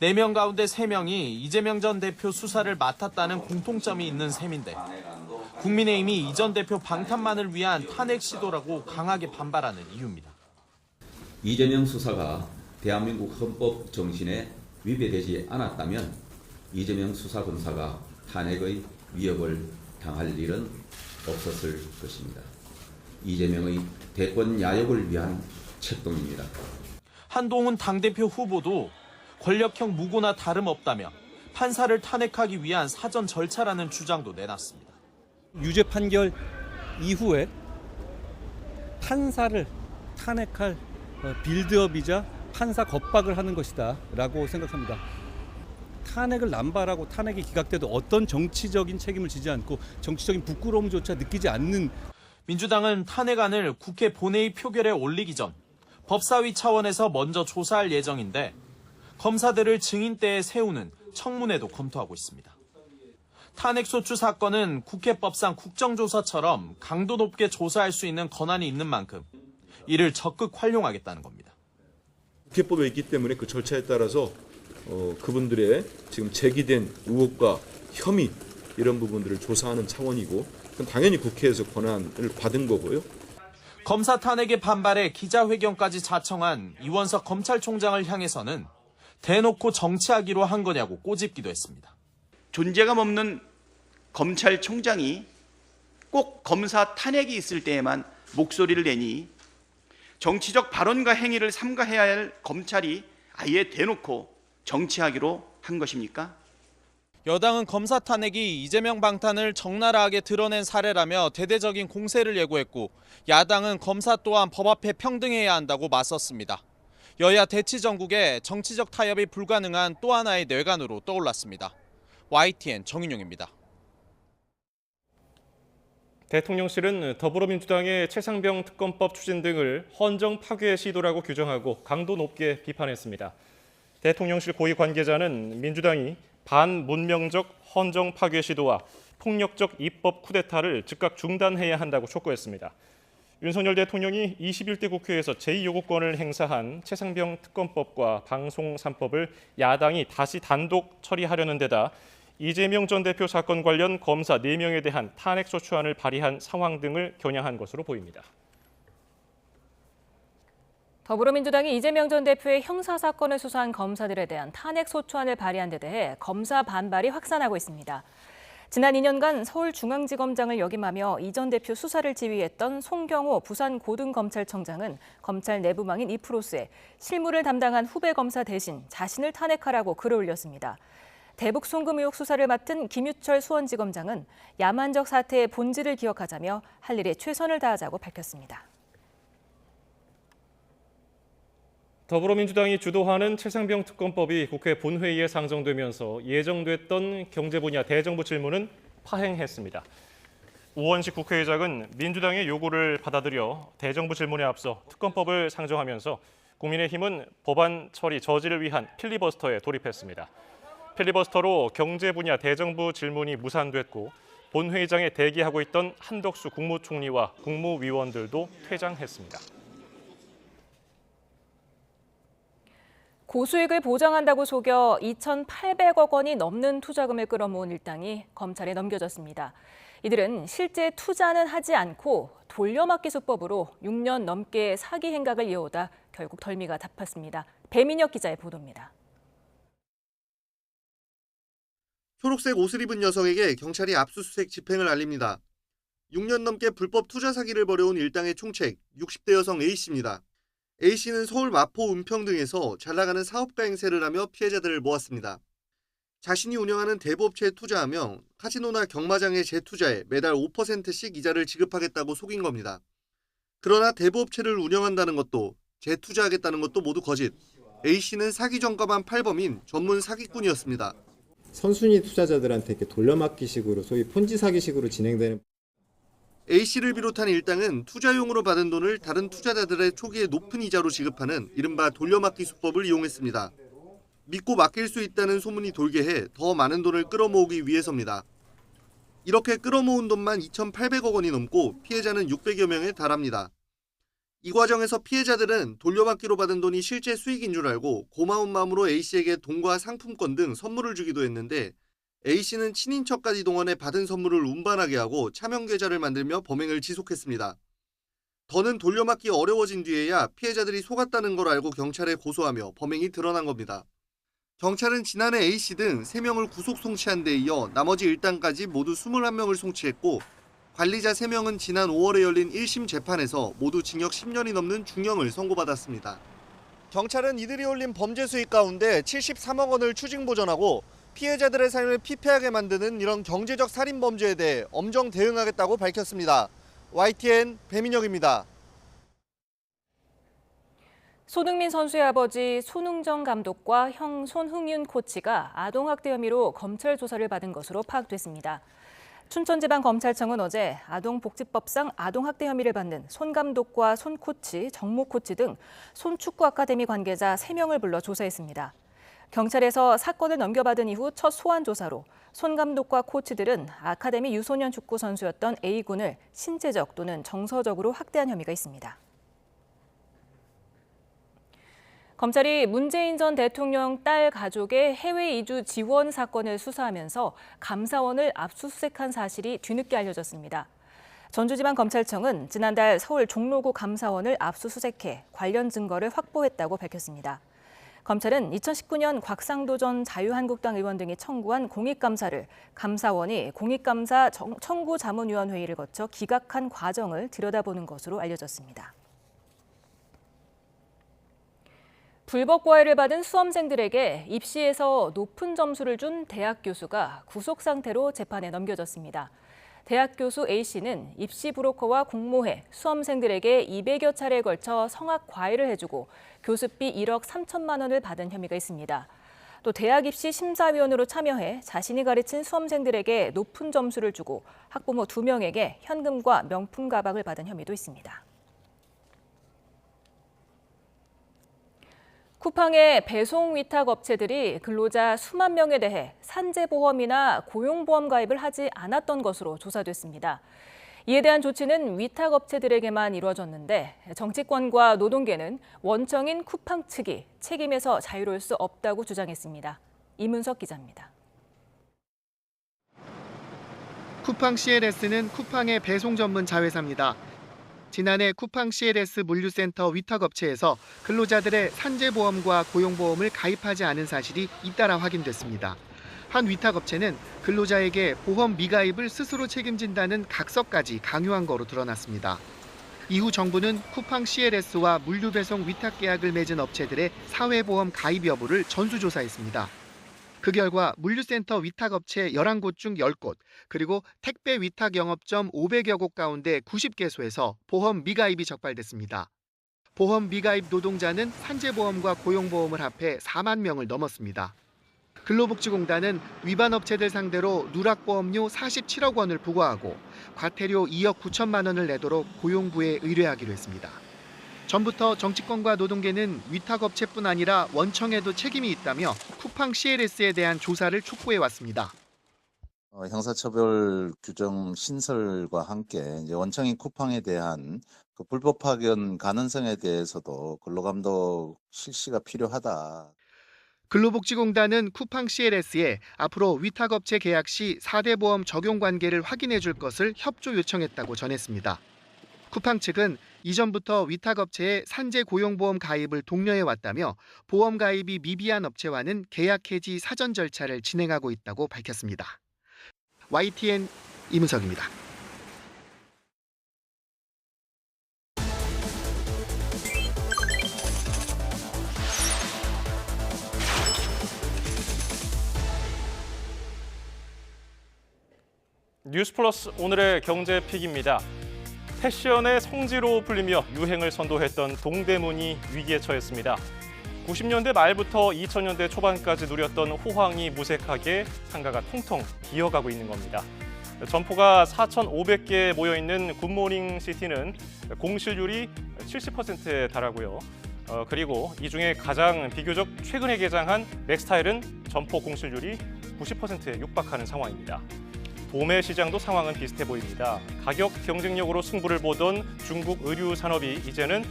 4명 가운데 3명이 이재명 전 대표 수사를 맡았다는 공통점이 있는 셈인데 국민의힘이 이 전 대표 방탄만을 위한 탄핵 시도라고 강하게 반발하는 이유입니다. 이재명 수사가 대한민국 헌법 정신에 위배되지 않았다면 이재명 수사검사가 탄핵의 위협을 당할 일은 없었을 것입니다. 이재명의 대권 야욕을 위한 책동입니다. 한동훈 당대표 후보도 권력형 무고나 다름없다며 판사를 탄핵하기 위한 사전 절차라는 주장도 내놨습니다. 유죄 판결 이후에 판사를 탄핵할 빌드업이자 판사 겁박을 하는 것이다 라고 생각합니다. 탄핵을 남발하고 탄핵이 기각돼도 어떤 정치적인 책임을 지지 않고 정치적인 부끄러움조차 느끼지 않는 민주당은 탄핵안을 국회 본회의 표결에 올리기 전 법사위 차원에서 먼저 조사할 예정인데 검사들을 증인대에 세우는 청문회도 검토하고 있습니다. 탄핵소추 사건은 국회법상 국정조사처럼 강도 높게 조사할 수 있는 권한이 있는 만큼 이를 적극 활용하겠다는 겁니다. 국회법에 있기 때문에 그 절차에 따라서 그분들의 지금 제기된 의혹과 혐의 이런 부분들을 조사하는 차원이고 당연히 국회에서 권한을 받은 거고요. 검사 탄핵에 반발해 기자회견까지 자청한 이원석 검찰총장을 향해서는 대놓고 정치하기로 한 거냐고 꼬집기도 했습니다. 존재감 없는 검찰총장이 꼭 검사 탄핵이 있을 때에만 목소리를 내니 정치적 발언과 행위를 삼가해야 할 검찰이 아예 대놓고 정치하기로 한 것입니까? 여당은 검사 탄핵이 이재명 방탄을 적나라하게 드러낸 사례라며 대대적인 공세를 예고했고 야당은 검사 또한 법 앞에 평등해야 한다고 맞섰습니다. 여야 대치 전국에 정치적 타협이 불가능한 또 하나의 뇌관으로 떠올랐습니다. YTN 정인용입니다. 대통령실은 더불어민주당의 최상병 특검법 추진 등을 헌정 파괴 시도라고 규정하고 강도 높게 비판했습니다. 대통령실 고위 관계자는 민주당이 반문명적 헌정 파괴 시도와 폭력적 입법 쿠데타를 즉각 중단해야 한다고 촉구했습니다. 윤석열 대통령이 21대 국회에서 제2요구권을 행사한 최상병 특검법과 방송 3법을 야당이 다시 단독 처리하려는 데다 이재명 전 대표 사건 관련 검사 4명에 대한 탄핵소추안을 발의한 상황 등을 겨냥한 것으로 보입니다. 더불어민주당이 이재명 전 대표의 형사사건을 수사한 검사들에 대한 탄핵소추안을 발의한 데 대해 검사 반발이 확산하고 있습니다. 지난 2년간 서울중앙지검장을 역임하며 이 전 대표 수사를 지휘했던 송경호 부산고등검찰청장은 검찰 내부망인 이프로스에 실무를 담당한 후배 검사 대신 자신을 탄핵하라고 글을 올렸습니다. 대북 송금 의혹 수사를 맡은 김유철 수원지검장은 야만적 사태의 본질을 기억하자며 할 일에 최선을 다하자고 밝혔습니다. 더불어민주당이 주도하는 최상병 특검법이 국회 본회의에 상정되면서 예정됐던 경제 분야 대정부 질문은 파행했습니다. 우원식 국회의장은 민주당의 요구를 받아들여 대정부 질문에 앞서 특검법을 상정하면서 국민의힘은 법안 처리 저지를 위한 필리버스터에 돌입했습니다. 필리버스터로 경제 분야 대정부 질문이 무산됐고 본회의장에 대기하고 있던 한덕수 국무총리와 국무위원들도 퇴장했습니다. 고수익을 보장한다고 속여 2,800억 원이 넘는 투자금을 끌어모은 일당이 검찰에 넘겨졌습니다. 이들은 실제 투자는 하지 않고 돌려막기 수법으로 6년 넘게 사기 행각을 이어오다 결국 덜미가 잡혔습니다. 배민혁 기자의 보도입니다. 초록색 옷을 입은 여성에게 경찰이 압수수색 집행을 알립니다. 6년 넘게 불법 투자 사기를 벌여온 일당의 총책 60대 여성 A씨입니다. A씨는 서울 마포 은평 등에서 잘나가는 사업가 행세를 하며 피해자들을 모았습니다. 자신이 운영하는 대부업체에 투자하며 카지노나 경마장에 재투자해 매달 5%씩 이자를 지급하겠다고 속인 겁니다. 그러나 대부업체를 운영한다는 것도 재투자하겠다는 것도 모두 거짓. A씨는 사기 전과반 팔범인 전문 사기꾼이었습니다. 선순위 투자자들한테 이렇게 돌려막기식으로 소위 폰지 사기식으로 진행되는 A씨를 비롯한 일당은 투자용으로 받은 돈을 다른 투자자들의 초기에 높은 이자로 지급하는 이른바 돌려막기 수법을 이용했습니다. 믿고 맡길 수 있다는 소문이 돌게 해 더 많은 돈을 끌어모으기 위해서입니다. 이렇게 끌어모은 돈만 2,800억 원이 넘고 피해자는 600여 명에 달합니다. 이 과정에서 피해자들은 돌려받기로 받은 돈이 실제 수익인 줄 알고 고마운 마음으로 A씨에게 돈과 상품권 등 선물을 주기도 했는데 A씨는 친인척까지 동원해 받은 선물을 운반하게 하고 차명 계좌를 만들며 범행을 지속했습니다. 더는 돌려막기 어려워진 뒤에야 피해자들이 속았다는 걸 알고 경찰에 고소하며 범행이 드러난 겁니다. 경찰은 지난해 A씨 등 3명을 구속 송치한 데 이어 나머지 일당까지 모두 21명을 송치했고 관리자 3명은 지난 5월에 열린 1심 재판에서 모두 징역 10년이 넘는 중형을 선고받았습니다. 경찰은 이들이 올린 범죄 수익 가운데 73억 원을 추징 보전하고 피해자들의 삶을 피폐하게 만드는 이런 경제적 살인 범죄에 대해 엄정 대응하겠다고 밝혔습니다. YTN 배민혁입니다. 손흥민 선수의 아버지 손흥정 감독과 형 손흥윤 코치가 아동학대 혐의로 검찰 조사를 받은 것으로 파악됐습니다. 춘천지방검찰청은 어제 아동복지법상 아동학대 혐의를 받는 손 감독과 손 코치, 정모 코치 등 손축구 아카데미 관계자 3명을 불러 조사했습니다. 경찰에서 사건을 넘겨받은 이후 첫 소환 조사로 손 감독과 코치들은 아카데미 유소년 축구 선수였던 A군을 신체적 또는 정서적으로 학대한 혐의가 있습니다. 검찰이 문재인 전 대통령 딸 가족의 해외 이주 지원 사건을 수사하면서 감사원을 압수수색한 사실이 뒤늦게 알려졌습니다. 전주지방검찰청은 지난달 서울 종로구 감사원을 압수수색해 관련 증거를 확보했다고 밝혔습니다. 검찰은 2019년 곽상도 전 자유한국당 의원 등이 청구한 공익감사를 감사원이 공익감사 청구자문위원회의를 거쳐 기각한 과정을 들여다보는 것으로 알려졌습니다. 불법 과외를 받은 수험생들에게 입시에서 높은 점수를 준 대학 교수가 구속 상태로 재판에 넘겨졌습니다. 대학 교수 A씨는 입시 브로커와 공모해 수험생들에게 200여 차례에 걸쳐 성악 과외를 해주고 교습비 1억 3천만 원을 받은 혐의가 있습니다. 또 대학 입시 심사위원으로 참여해 자신이 가르친 수험생들에게 높은 점수를 주고 학부모 2명에게 현금과 명품 가방을 받은 혐의도 있습니다. 쿠팡의 배송 위탁 업체들이 근로자 수만 명에 대해 산재보험이나 고용보험 가입을 하지 않았던 것으로 조사됐습니다. 이에 대한 조치는 위탁 업체들에게만 이루어졌는데 정치권과 노동계는 원청인 쿠팡 측이 책임에서 자유로울 수 없다고 주장했습니다. 이문석 기자입니다. 쿠팡 CLS는 쿠팡의 배송 전문 자회사입니다. 지난해 쿠팡 CLS 물류센터 위탁업체에서 근로자들의 산재보험과 고용보험을 가입하지 않은 사실이 잇따라 확인됐습니다. 한 위탁업체는 근로자에게 보험 미가입을 스스로 책임진다는 각서까지 강요한 거로 드러났습니다. 이후 정부는 쿠팡 CLS와 물류배송 위탁 계약을 맺은 업체들의 사회보험 가입 여부를 전수조사했습니다. 그 결과 물류센터 위탁업체 11곳 중 10곳, 그리고 택배 위탁 영업점 500여 곳 가운데 90개소에서 보험 미가입이 적발됐습니다. 보험 미가입 노동자는 산재보험과 고용보험을 합해 4만 명을 넘었습니다. 근로복지공단은 위반 업체들 상대로 누락보험료 47억 원을 부과하고 과태료 2억 9천만 원을 내도록 고용부에 의뢰하기로 했습니다. 전부터 정치권과 노동계는 위탁업체뿐 아니라 원청에도 책임이 있다며 쿠팡 CLS에 대한 조사를 촉구해왔습니다. 형사처벌 규정 신설과 함께 이제 원청인 쿠팡에 대한 그 불법 파견 가능성에 대해서도 근로감독 실시가 필요하다. 근로복지공단은 쿠팡 CLS에 앞으로 위탁업체 계약 시 4대 보험 적용 관계를 확인해 줄 것을 협조 요청했다고 전했습니다. 쿠팡 측은 이전부터 위탁업체에 산재 고용보험 가입을 독려해 왔다며 보험 가입이 미비한 업체와는 계약 해지 사전 절차를 진행하고 있다고 밝혔습니다. YTN 이문석입니다. 뉴스플러스 오늘의 경제 픽입니다. 패션의 성지로 불리며 유행을 선도했던 동대문이 위기에 처했습니다. 90년대 말부터 2000년대 초반까지 누렸던 호황이 무색하게 상가가 통통 비어가고 있는 겁니다. 점포가 4,500개 모여있는 굿모닝 시티는 공실률이 70%에 달하고요. 그리고 이 중에 가장 비교적 최근에 개장한 맥스타일은 점포 공실률이 90%에 육박하는 상황입니다. 도매 시장도 상황은 비슷해 보입니다. 가격 경쟁력으로 승부를 보던 중국 의류 산업이 이제는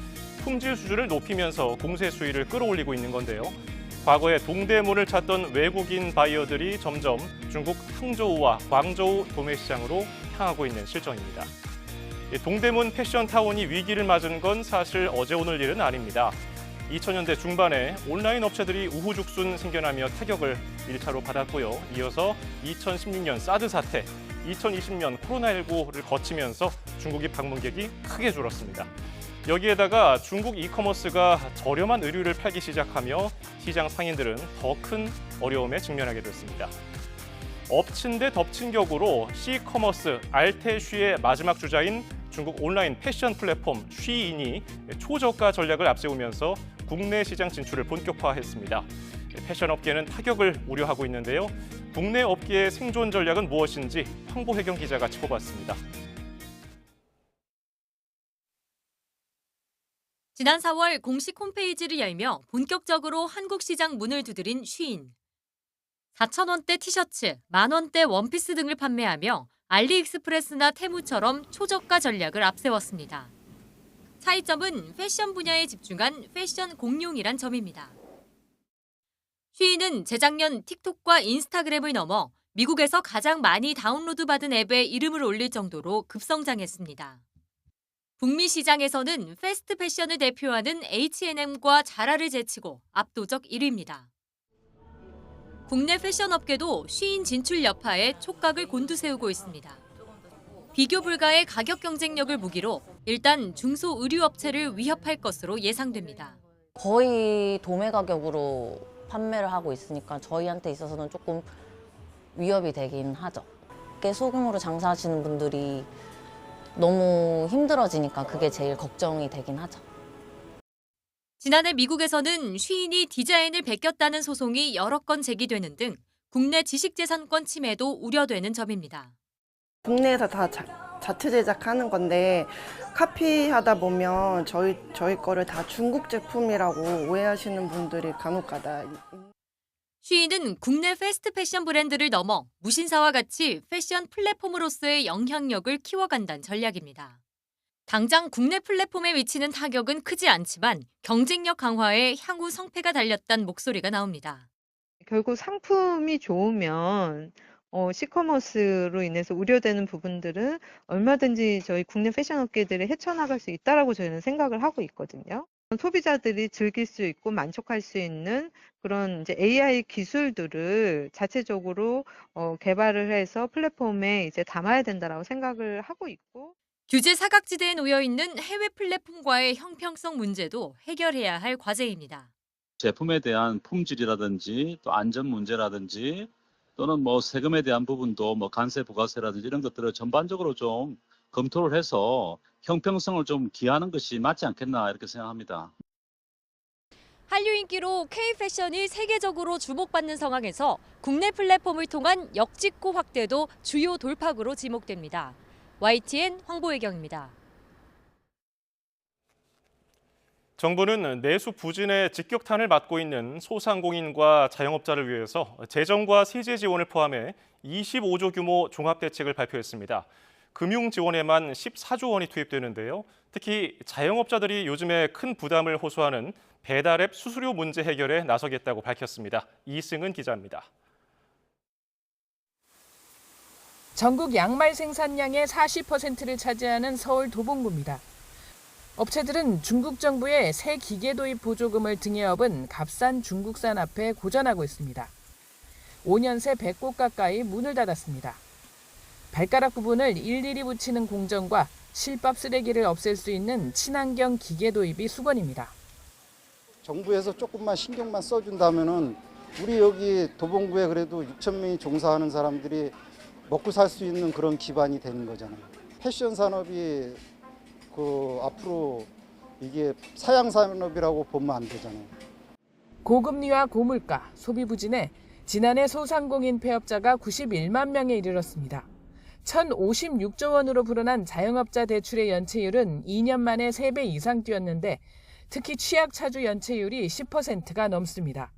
품질 수준을 높이면서 공세 수위를 끌어올리고 있는 건데요. 과거에 동대문을 찾던 외국인 바이어들이 점점 중국 항저우와 광저우 도매 시장으로 향하고 있는 실정입니다. 동대문 패션타운이 위기를 맞은 건 사실 어제 오늘 일은 아닙니다. 2000년대 중반에 온라인 업체들이 우후죽순 생겨나며 타격을 1차로 받았고요. 이어서 2016년 사드 사태, 2020년 코로나19를 거치면서 중국인 방문객이 크게 줄었습니다. 여기에다가 중국 이커머스가 저렴한 의류를 팔기 시작하며 시장 상인들은 더 큰 어려움에 직면하게 됐습니다. 엎친 데 덮친 격으로 C커머스 알테쉬의 마지막 주자인 중국 온라인 패션 플랫폼 쉬인이 초저가 전략을 앞세우면서 국내 시장 진출을 본격화했습니다. 패션 업계는 타격을 우려하고 있는데요. 국내 업계의 생존 전략은 무엇인지 황보혜경 기자가 짚어봤습니다. 지난 4월 공식 홈페이지를 열며 본격적으로 한국 시장 문을 두드린 쉬인. 4,000원대 티셔츠, 만원대 원피스 등을 판매하며 알리익스프레스나 테무처럼 초저가 전략을 앞세웠습니다. 차이점은 패션 분야에 집중한 패션 공룡이란 점입니다. 쉬인은 재작년 틱톡과 인스타그램을 넘어 미국에서 가장 많이 다운로드받은 앱에 이름을 올릴 정도로 급성장했습니다. 북미 시장에서는 패스트 패션을 대표하는 H&M과 자라를 제치고 압도적 1위입니다. 국내 패션 업계도 쉬인 진출 여파에 촉각을 곤두세우고 있습니다. 비교 불가의 가격 경쟁력을 무기로 일단 중소의류업체를 위협할 것으로 예상됩니다. 거의 도매 가격으로 판매를 하고 있으니까 저희한테 있어서는 조금 위협이 되긴 하죠. 소금으로 장사하시는 분들이 너무 힘들어지니까 그게 제일 걱정이 되긴 하죠. 지난해 미국에서는 쉬인이 디자인을 베꼈다는 소송이 여러 건 제기되는 등 국내 지식재산권 침해도 우려되는 점입니다. 국내에서 다 자체 제작하는 건데 카피하다 보면 저희 거를 다 중국 제품이라고 오해하시는 분들이 간혹가다. 쉬인은 국내 패스트 패션 브랜드를 넘어 무신사와 같이 패션 플랫폼으로서의 영향력을 키워간다는 전략입니다. 당장 국내 플랫폼에 미치는 타격은 크지 않지만 경쟁력 강화에 향후 성패가 달렸다는 목소리가 나옵니다. 결국 상품이 좋으면 C커머스로 인해서 우려되는 부분들은 얼마든지 저희 국내 패션 업계들이 헤쳐나갈 수 있다라고 저희는 생각을 하고 있거든요. 소비자들이 즐길 수 있고 만족할 수 있는 그런 이제 AI 기술들을 자체적으로 개발을 해서 플랫폼에 이제 담아야 된다라고 생각을 하고 있고. 규제 사각지대에 놓여 있는 해외 플랫폼과의 형평성 문제도 해결해야 할 과제입니다. 제품에 대한 품질이라든지 또 안전 문제라든지 또는 세금에 대한 부분도 관세 부가세라든지 이런 것들을 전반적으로 좀 검토를 해서 형평성을 좀 기하는 것이 맞지 않겠나 이렇게 생각합니다. 한류 인기로 K-패션이 세계적으로 주목받는 상황에서 국내 플랫폼을 통한 역직구 확대도 주요 돌파구로 지목됩니다. YTN 황보혜경입니다. 정부는 내수 부진의 직격탄을 맞고 있는 소상공인과 자영업자를 위해서 재정과 세제 지원을 포함해 25조 규모 종합대책을 발표했습니다. 금융 지원에만 14조 원이 투입되는데요. 특히 자영업자들이 요즘에 큰 부담을 호소하는 배달앱 수수료 문제 해결에 나서겠다고 밝혔습니다. 이승은 기자입니다. 전국 양말 생산량의 40%를 차지하는 서울 도봉구입니다. 업체들은 중국 정부의 새 기계 도입 보조금을 등에 업은 값싼 중국산 앞에 고전하고 있습니다. 5년 새 100곳 가까이 문을 닫았습니다. 발가락 부분을 일일이 붙이는 공정과 실밥 쓰레기를 없앨 수 있는 친환경 기계 도입이 수건입니다. 정부에서 조금만 신경만 써준다면은 우리 여기 도봉구에 그래도 6천 명이 종사하는 사람들이 먹고 살 수 있는 그런 기반이 되는 거잖아요. 패션 산업이 앞으로 이게 사양 산업이라고 보면 안 되잖아요. 고금리와 고물가, 소비 부진에 지난해 소상공인 폐업자가 91만 명에 이르렀습니다. 1,056조 원으로 불어난 자영업자 대출의 연체율은 2년 만에 3배 이상 뛰었는데 특히 취약차주 연체율이 10%가 넘습니다.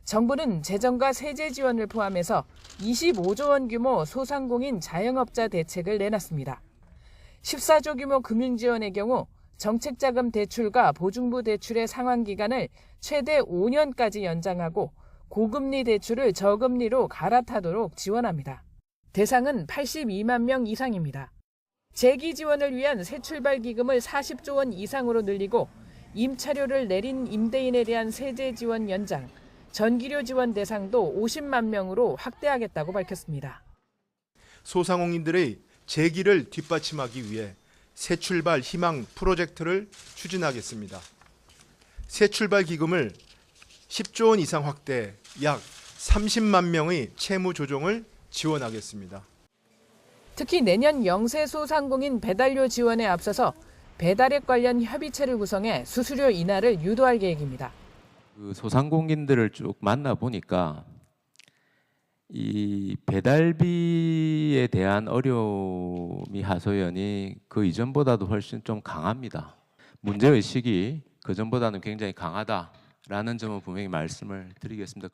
정부는 재정과 세제 지원을 포함해서 25조 원 규모 소상공인 자영업자 대책을 내놨습니다. 14조 규모 금융지원의 경우 정책자금 대출과 보증부 대출의 상환기간을 최대 5년까지 연장하고 고금리 대출을 저금리로 갈아타도록 지원합니다. 대상은 82만 명 이상입니다. 재기 지원을 위한 새출발 기금을 40조 원 이상으로 늘리고 임차료를 내린 임대인에 대한 세제 지원 연장, 전기료 지원 대상도 50만 명으로 확대하겠다고 밝혔습니다. 소상공인들의 재기를 뒷받침하기 위해 새출발 희망 프로젝트를 추진하겠습니다. 새출발 기금을 10조 원 이상 확대, 약 30만 명의 채무 조정을 지원하겠습니다. 특히 내년 영세 소상공인 배달료 지원에 앞서서 배달앱 관련 협의체를 구성해 수수료 인하를 유도할 계획입니다. 소상공인들을 쭉 만나보니까 이 배달비에 대한 어려움이 하소연이 그 이전보다도 훨씬 좀 강합니다. 문제의식이 그전보다는 굉장히 강하다라는 점은 분명히 말씀을 드리겠습니다.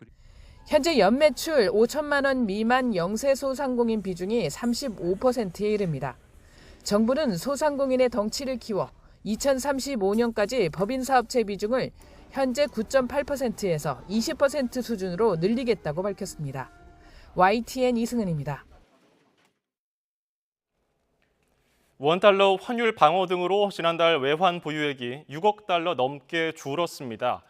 현재 연매출 5천만 원 미만 영세 소상공인 비중이 35%에 이릅니다. 정부는 소상공인의 덩치를 키워 2035년까지 법인사업체 비중을 현재 9.8%에서 20% 수준으로 늘리겠다고 밝혔습니다. YTN 이승은입니다. 원달러 환율 방어 등으로 지난달 외환 보유액이 6억 달러 넘게 줄었습니다.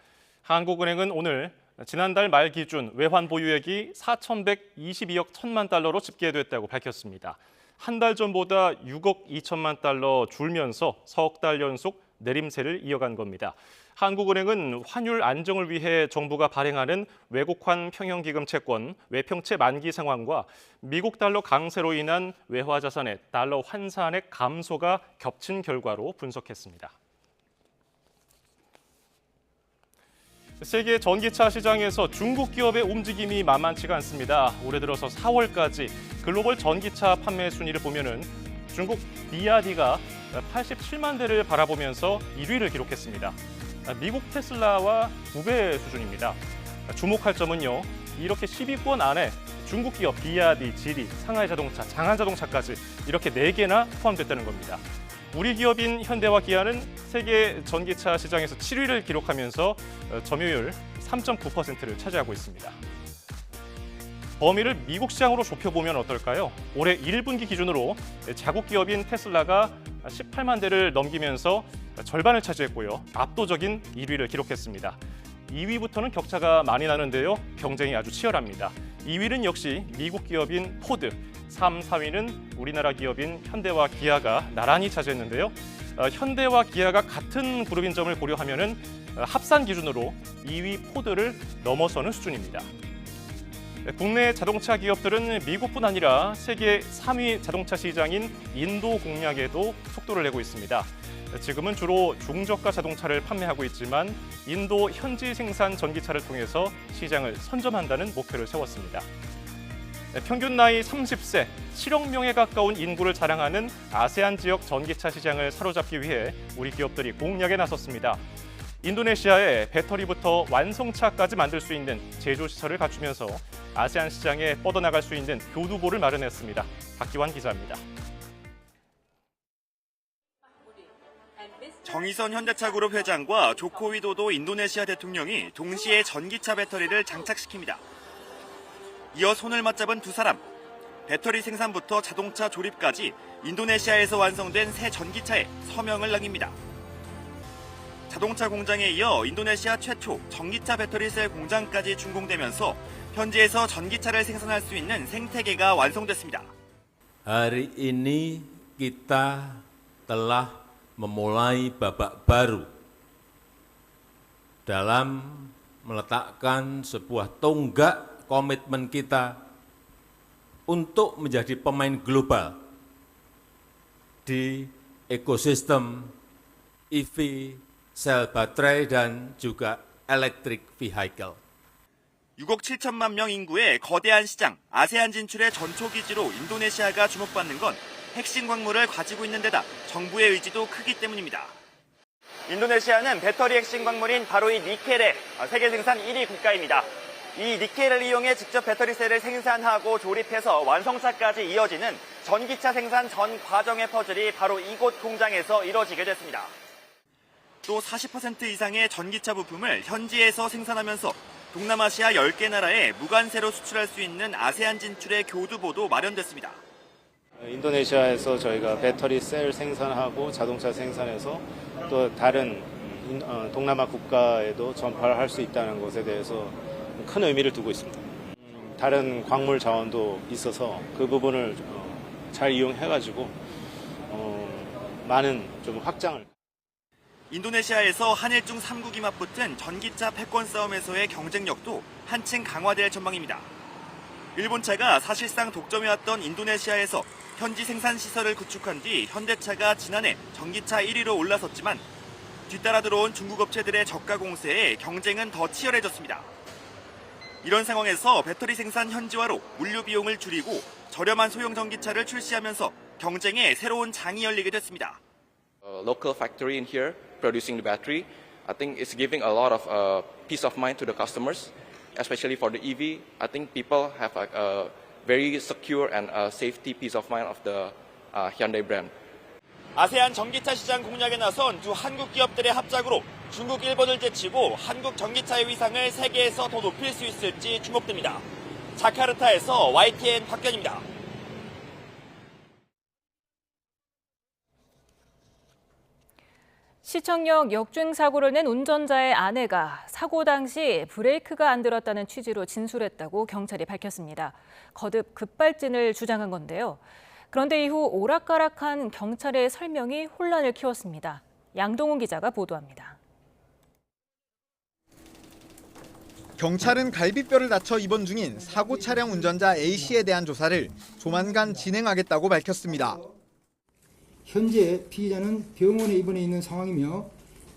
한국은행은 오늘 지난달 말 기준 외환 보유액이 4,122억 1천만 달러로 집계됐다고 밝혔습니다. 한 달 전보다 6억 2천만 달러 줄면서 석 달 연속 내림세를 이어간 겁니다. 한국은행은 환율 안정을 위해 정부가 발행하는 외국환 평형기금 채권 외평채 만기 상황과 미국 달러 강세로 인한 외화자산의 달러 환산액 감소가 겹친 결과로 분석했습니다. 세계 전기차 시장에서 중국 기업의 움직임이 만만치가 않습니다. 올해 들어서 4월까지 글로벌 전기차 판매 순위를 보면은 중국 비아디가 87만 대를 바라보면서 1위를 기록했습니다. 미국 테슬라와 2배 수준입니다. 주목할 점은요, 이렇게 10위권 안에 중국 기업 비아디, 지리, 상하이자동차, 장한자동차까지 이렇게 4개나 포함됐다는 겁니다. 우리 기업인 현대와 기아는 세계 전기차 시장에서 7위를 기록하면서 점유율 3.9%를 차지하고 있습니다. 범위를 미국 시장으로 좁혀보면 어떨까요? 올해 1분기 기준으로 자국 기업인 테슬라가 18만 대를 넘기면서 절반을 차지했고요. 압도적인 1위를 기록했습니다. 2위부터는 격차가 많이 나는데요. 경쟁이 아주 치열합니다. 2위는 역시 미국 기업인 포드, 3, 4위는 우리나라 기업인 현대와 기아가 나란히 차지했는데요. 현대와 기아가 같은 그룹인 점을 고려하면은 합산 기준으로 2위 포드를 넘어서는 수준입니다. 국내 자동차 기업들은 미국뿐 아니라 세계 3위 자동차 시장인 인도 공략에도 속도를 내고 있습니다. 지금은 주로 중저가 자동차를 판매하고 있지만 인도 현지 생산 전기차를 통해서 시장을 선점한다는 목표를 세웠습니다. 평균 나이 30세, 7억 명에 가까운 인구를 자랑하는 아세안 지역 전기차 시장을 사로잡기 위해 우리 기업들이 공략에 나섰습니다. 인도네시아에 배터리부터 완성차까지 만들 수 있는 제조시설을 갖추면서 아세안 시장에 뻗어나갈 수 있는 교두보를 마련했습니다. 박기환 기자입니다. 정의선 현대차그룹 회장과 조코 위도도 인도네시아 대통령이 동시에 전기차 배터리를 장착시킵니다. 이어 손을 맞잡은 두 사람. 배터리 생산부터 자동차 조립까지 인도네시아에서 완성된 새 전기차에 서명을 남깁니다. 자동차 공장에 이어 인도네시아 최초 전기차 배터리 셀 공장까지 준공되면서 현지에서 전기차를 생산할 수 있는 생태계가 완성됐습니다. Hari ini kita telah memulai babak baru dalam meletakkan sebuah tonggak komitmen kita untuk menjadi pemain global di ekosistem EV, sel baterai dan juga electric vehicle. 6억 7천만 명 인구의 거대한 시장 아세안 진출의 전초기지로 인도네시아가 주목받는 건 핵심 광물을 가지고 있는 데다 정부의 의지도 크기 때문입니다. 인도네시아는 배터리 핵심 광물인 바로 이 니켈의 세계 생산 1위 국가입니다. 이 니켈을 이용해 직접 배터리 셀을 생산하고 조립해서 완성차까지 이어지는 전기차 생산 전 과정의 퍼즐이 바로 이곳 공장에서 이뤄지게 됐습니다. 또 40% 이상의 전기차 부품을 현지에서 생산하면서 동남아시아 10개 나라에 무관세로 수출할 수 있는 아세안 진출의 교두보도 마련됐습니다. 인도네시아에서 저희가 배터리 셀 생산하고 자동차 생산해서 또 다른 동남아 국가에도 전파를 할 수 있다는 것에 대해서 큰 의미를 두고 있습니다. 다른 광물 자원도 있어서 그 부분을 잘 이용해가지고 많은 좀 확장을. 인도네시아에서 한일중 3국이 맞붙은 전기차 패권 싸움에서의 경쟁력도 한층 강화될 전망입니다. 일본차가 사실상 독점해왔던 인도네시아에서 현지 생산 시설을 구축한 뒤 현대차가 지난해 전기차 1위로 올라섰지만 뒤따라 들어온 중국 업체들의 저가 공세에 경쟁은 더 치열해졌습니다. 이런 상황에서 배터리 생산 현지화로 물류 비용을 줄이고 저렴한 소형 전기차를 출시하면서 경쟁에 새로운 장이 열리게 됐습니다. Local factory in here producing the battery, I think it's giving a lot of peace of mind to the customers, especially for the EV. I think people have a very secure and safety peace of mind of the Hyundai brand. 아세안 전기차 시장 공략에 나선 두 한국 기업들의 합작으로 중국, 일본을 제치고 한국 전기차의 위상을 세계에서 더 높일 수 있을지 주목됩니다. 자카르타에서 YTN 박견입니다. 시청역 역주행 사고를 낸 운전자의 아내가 사고 당시 브레이크가 안 들었다는 취지로 진술했다고 경찰이 밝혔습니다. 거듭 급발진을 주장한 건데요. 그런데 이후 오락가락한 경찰의 설명이 혼란을 키웠습니다. 양동훈 기자가 보도합니다. 경찰은 갈비뼈를 다쳐 입원 중인 사고 차량 운전자 A씨에 대한 조사를 조만간 진행하겠다고 밝혔습니다. 현재 피의자는 병원에 입원해 있는 상황이며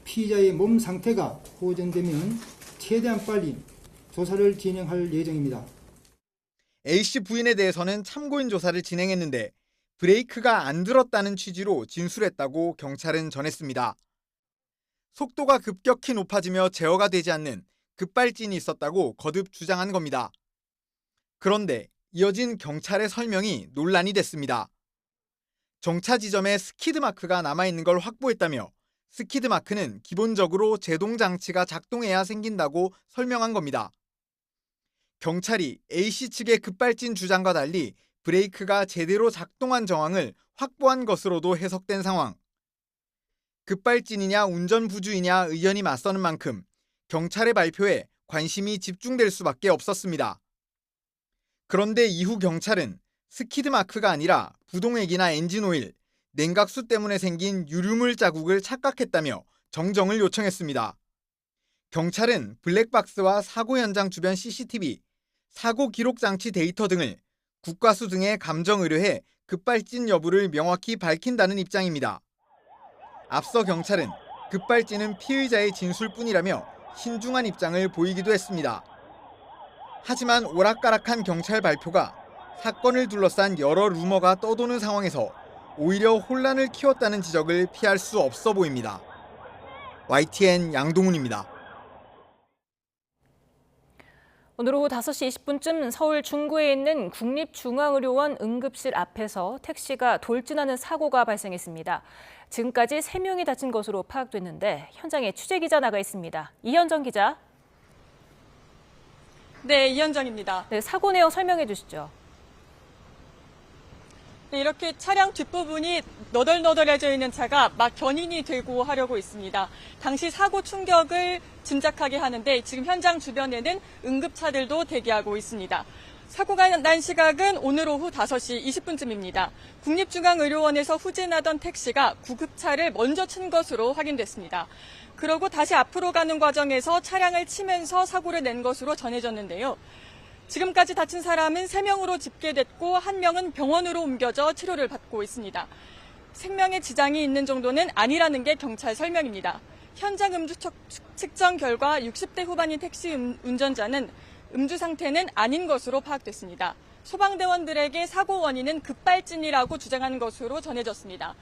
피의자의 몸 상태가 호전되면 최대한 빨리 조사를 진행할 예정입니다. A씨 부인에 대해서는 참고인 조사를 진행했는데 브레이크가 안 들었다는 취지로 진술했다고 경찰은 전했습니다. 속도가 급격히 높아지며 제어가 되지 않는 급발진이 있었다고 거듭 주장한 겁니다. 그런데 이어진 경찰의 설명이 논란이 됐습니다. 정차 지점에 스키드 마크가 남아있는 걸 확보했다며 스키드 마크는 기본적으로 제동 장치가 작동해야 생긴다고 설명한 겁니다. 경찰이 A씨 측의 급발진 주장과 달리 브레이크가 제대로 작동한 정황을 확보한 것으로도 해석된 상황. 급발진이냐 운전 부주의냐 의견이 맞서는 만큼 경찰의 발표에 관심이 집중될 수밖에 없었습니다. 그런데 이후 경찰은 스키드 마크가 아니라 부동액이나 엔진오일, 냉각수 때문에 생긴 유류물 자국을 착각했다며 정정을 요청했습니다. 경찰은 블랙박스와 사고 현장 주변 CCTV, 사고 기록 장치 데이터 등을 국과수 등에 감정 의뢰해 급발진 여부를 명확히 밝힌다는 입장입니다. 앞서 경찰은 급발진은 피의자의 진술뿐이라며 신중한 입장을 보이기도 했습니다. 하지만 오락가락한 경찰 발표가 사건을 둘러싼 여러 루머가 떠도는 상황에서 오히려 혼란을 키웠다는 지적을 피할 수 없어 보입니다. YTN 양동훈입니다. 오늘 오후 5시 20분쯤 서울 중구에 있는 국립중앙의료원 응급실 앞에서 택시가 돌진하는 사고가 발생했습니다. 지금까지 3명이 다친 것으로 파악됐는데 현장에 취재기자 나가 있습니다. 이현정 기자. 네, 이현정입니다. 네, 사고 내용 설명해 주시죠. 네, 이렇게 차량 뒷부분이 너덜너덜해져 있는 차가 막 견인이 되고 하려고 있습니다. 당시 사고 충격을 짐작하게 하는데 지금 현장 주변에는 응급차들도 대기하고 있습니다. 사고가 난 시각은 오늘 오후 5시 20분쯤입니다. 국립중앙의료원에서 후진하던 택시가 구급차를 먼저 친 것으로 확인됐습니다. 그러고 다시 앞으로 가는 과정에서 차량을 치면서 사고를 낸 것으로 전해졌는데요. 지금까지 다친 사람은 3명으로 집계됐고 1명은 병원으로 옮겨져 치료를 받고 있습니다. 생명에 지장이 있는 정도는 아니라는 게 경찰 설명입니다. 현장 음주 측정 결과 60대 후반인 택시 운전자는 음주 상태는 아닌 것으로 파악됐습니다. 소방대원들에게 사고 원인은 급발진이라고 주장한 것으로 전해졌습니다.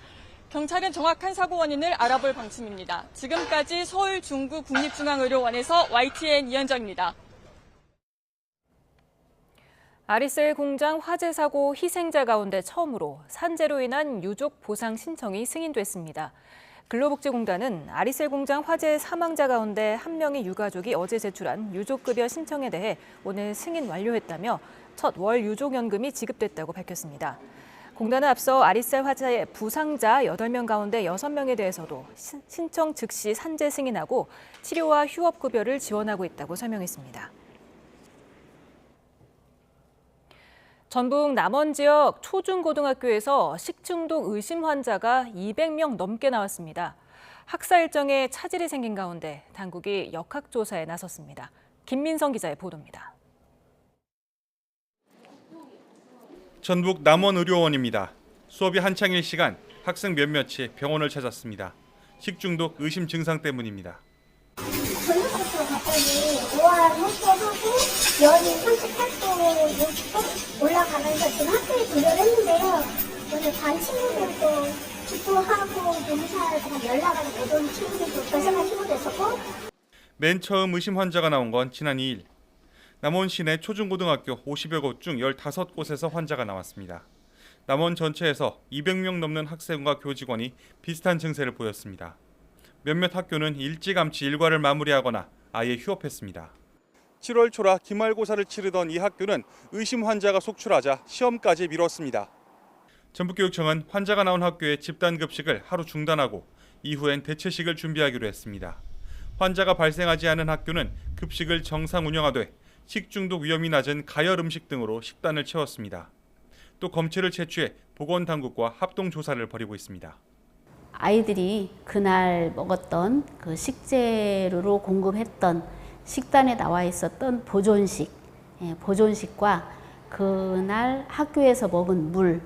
경찰은 정확한 사고 원인을 알아볼 방침입니다. 지금까지 서울 중구 국립중앙의료원에서 YTN 이현정입니다. 아리셀 공장 화재 사고 희생자 가운데 처음으로 산재로 인한 유족 보상 신청이 승인됐습니다. 근로복지공단은 아리셀 공장 화재 사망자 가운데 1명의 유가족이 어제 제출한 유족급여 신청에 대해 오늘 승인 완료했다며 첫 월 유족연금이 지급됐다고 밝혔습니다. 공단은 앞서 아리셀 화재 부상자 8명 가운데 6명에 대해서도 신청 즉시 산재 승인하고 치료와 휴업급여를 지원하고 있다고 설명했습니다. 전북 남원 지역 초중고등학교에서 식중독 의심 환자가 200명 넘게 나왔습니다. 학사 일정에 차질이 생긴 가운데 당국이 역학조사에 나섰습니다. 김민성 기자의 보도입니다. 전북 남원의료원입니다. 수업이 한창일 시간 학생 몇몇이 병원을 찾았습니다. 식중독 의심 증상 때문입니다. 저녁부터 갑자기 오한 호소하고 열이 38도 60도 올라가면서 지금 학교에 분류를 했는데요. 오늘 반 친구들도 기도하고 농사를 연락을 못 온 친구들도 결석한 친구도 있었고. 맨 처음 의심 환자가 나온 건 지난 2일. 남원 시내 초중고등학교 50여 곳 중 15곳에서 환자가 나왔습니다. 남원 전체에서 200명 넘는 학생과 교직원이 비슷한 증세를 보였습니다. 몇몇 학교는 일찌감치 일과를 마무리하거나 아예 휴업했습니다. 7월 초라 기말고사를 치르던 이 학교는 의심 환자가 속출하자 시험까지 미뤘습니다. 전북교육청은 환자가 나온 학교의 집단급식을 하루 중단하고 이후엔 대체식을 준비하기로 했습니다. 환자가 발생하지 않은 학교는 급식을 정상 운영하되 식중독 위험이 낮은 가열 음식 등으로 식단을 채웠습니다. 또 검체를 채취해 보건당국과 합동조사를 벌이고 있습니다. 아이들이 그날 먹었던 그 식재료로 공급했던 식단에 나와 있었던 보존식과 그날 학교에서 먹은 물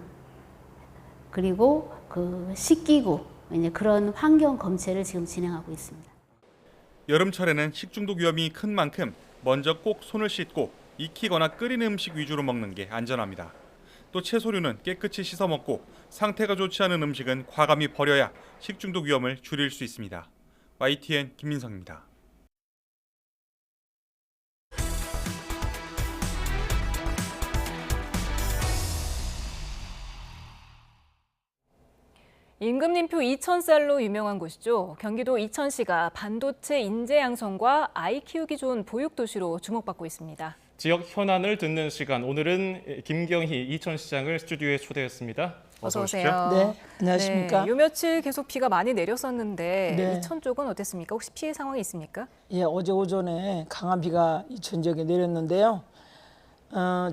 그리고 그 식기구 그런 환경 검체를 지금 진행하고 있습니다. 여름철에는 식중독 위험이 큰 만큼 먼저 꼭 손을 씻고 익히거나 끓인 음식 위주로 먹는 게 안전합니다. 또 채소류는 깨끗이 씻어 먹고 상태가 좋지 않은 음식은 과감히 버려야 식중독 위험을 줄일 수 있습니다. YTN 김민성입니다. 임금님표 2000쌀로 유명한 곳이죠. 경기도 이천시가 반도체 인재 양성과 아이 키우기 좋은 보육도시로 주목받고 있습니다. 지역 현안을 듣는 시간, 오늘은 김경희 이천시장을 스튜디오에 초대했습니다. 어서 오세요. 네, 안녕하십니까. 네, 요 며칠 계속 비가 많이 내렸었는데 네. 이천 쪽은 어땠습니까? 혹시 피해 상황이 있습니까? 예, 어제 오전에 강한 비가 이천 지역에 내렸는데요.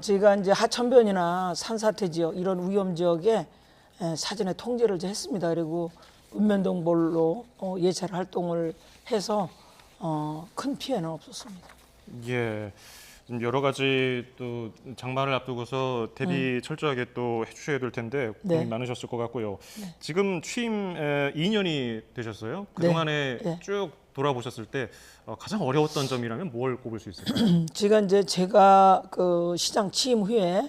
저희가 이제 하천변이나 산사태 지역 이런 위험 지역에 사전에 통제를 이제 했습니다. 그리고 읍면동볼로 예찰 활동을 해서 큰 피해는 없었습니다. 예. 여러 가지 또 장마를 앞두고서 대비 철저하게 또 해주셔야 될 텐데 고민 네. 많으셨을 것 같고요. 네. 지금 취임 2년이 되셨어요. 그동안에 네. 쭉 돌아보셨을 때 가장 어려웠던 점이라면 뭘 꼽을 수 있을까요? 제가 그 시장 취임 후에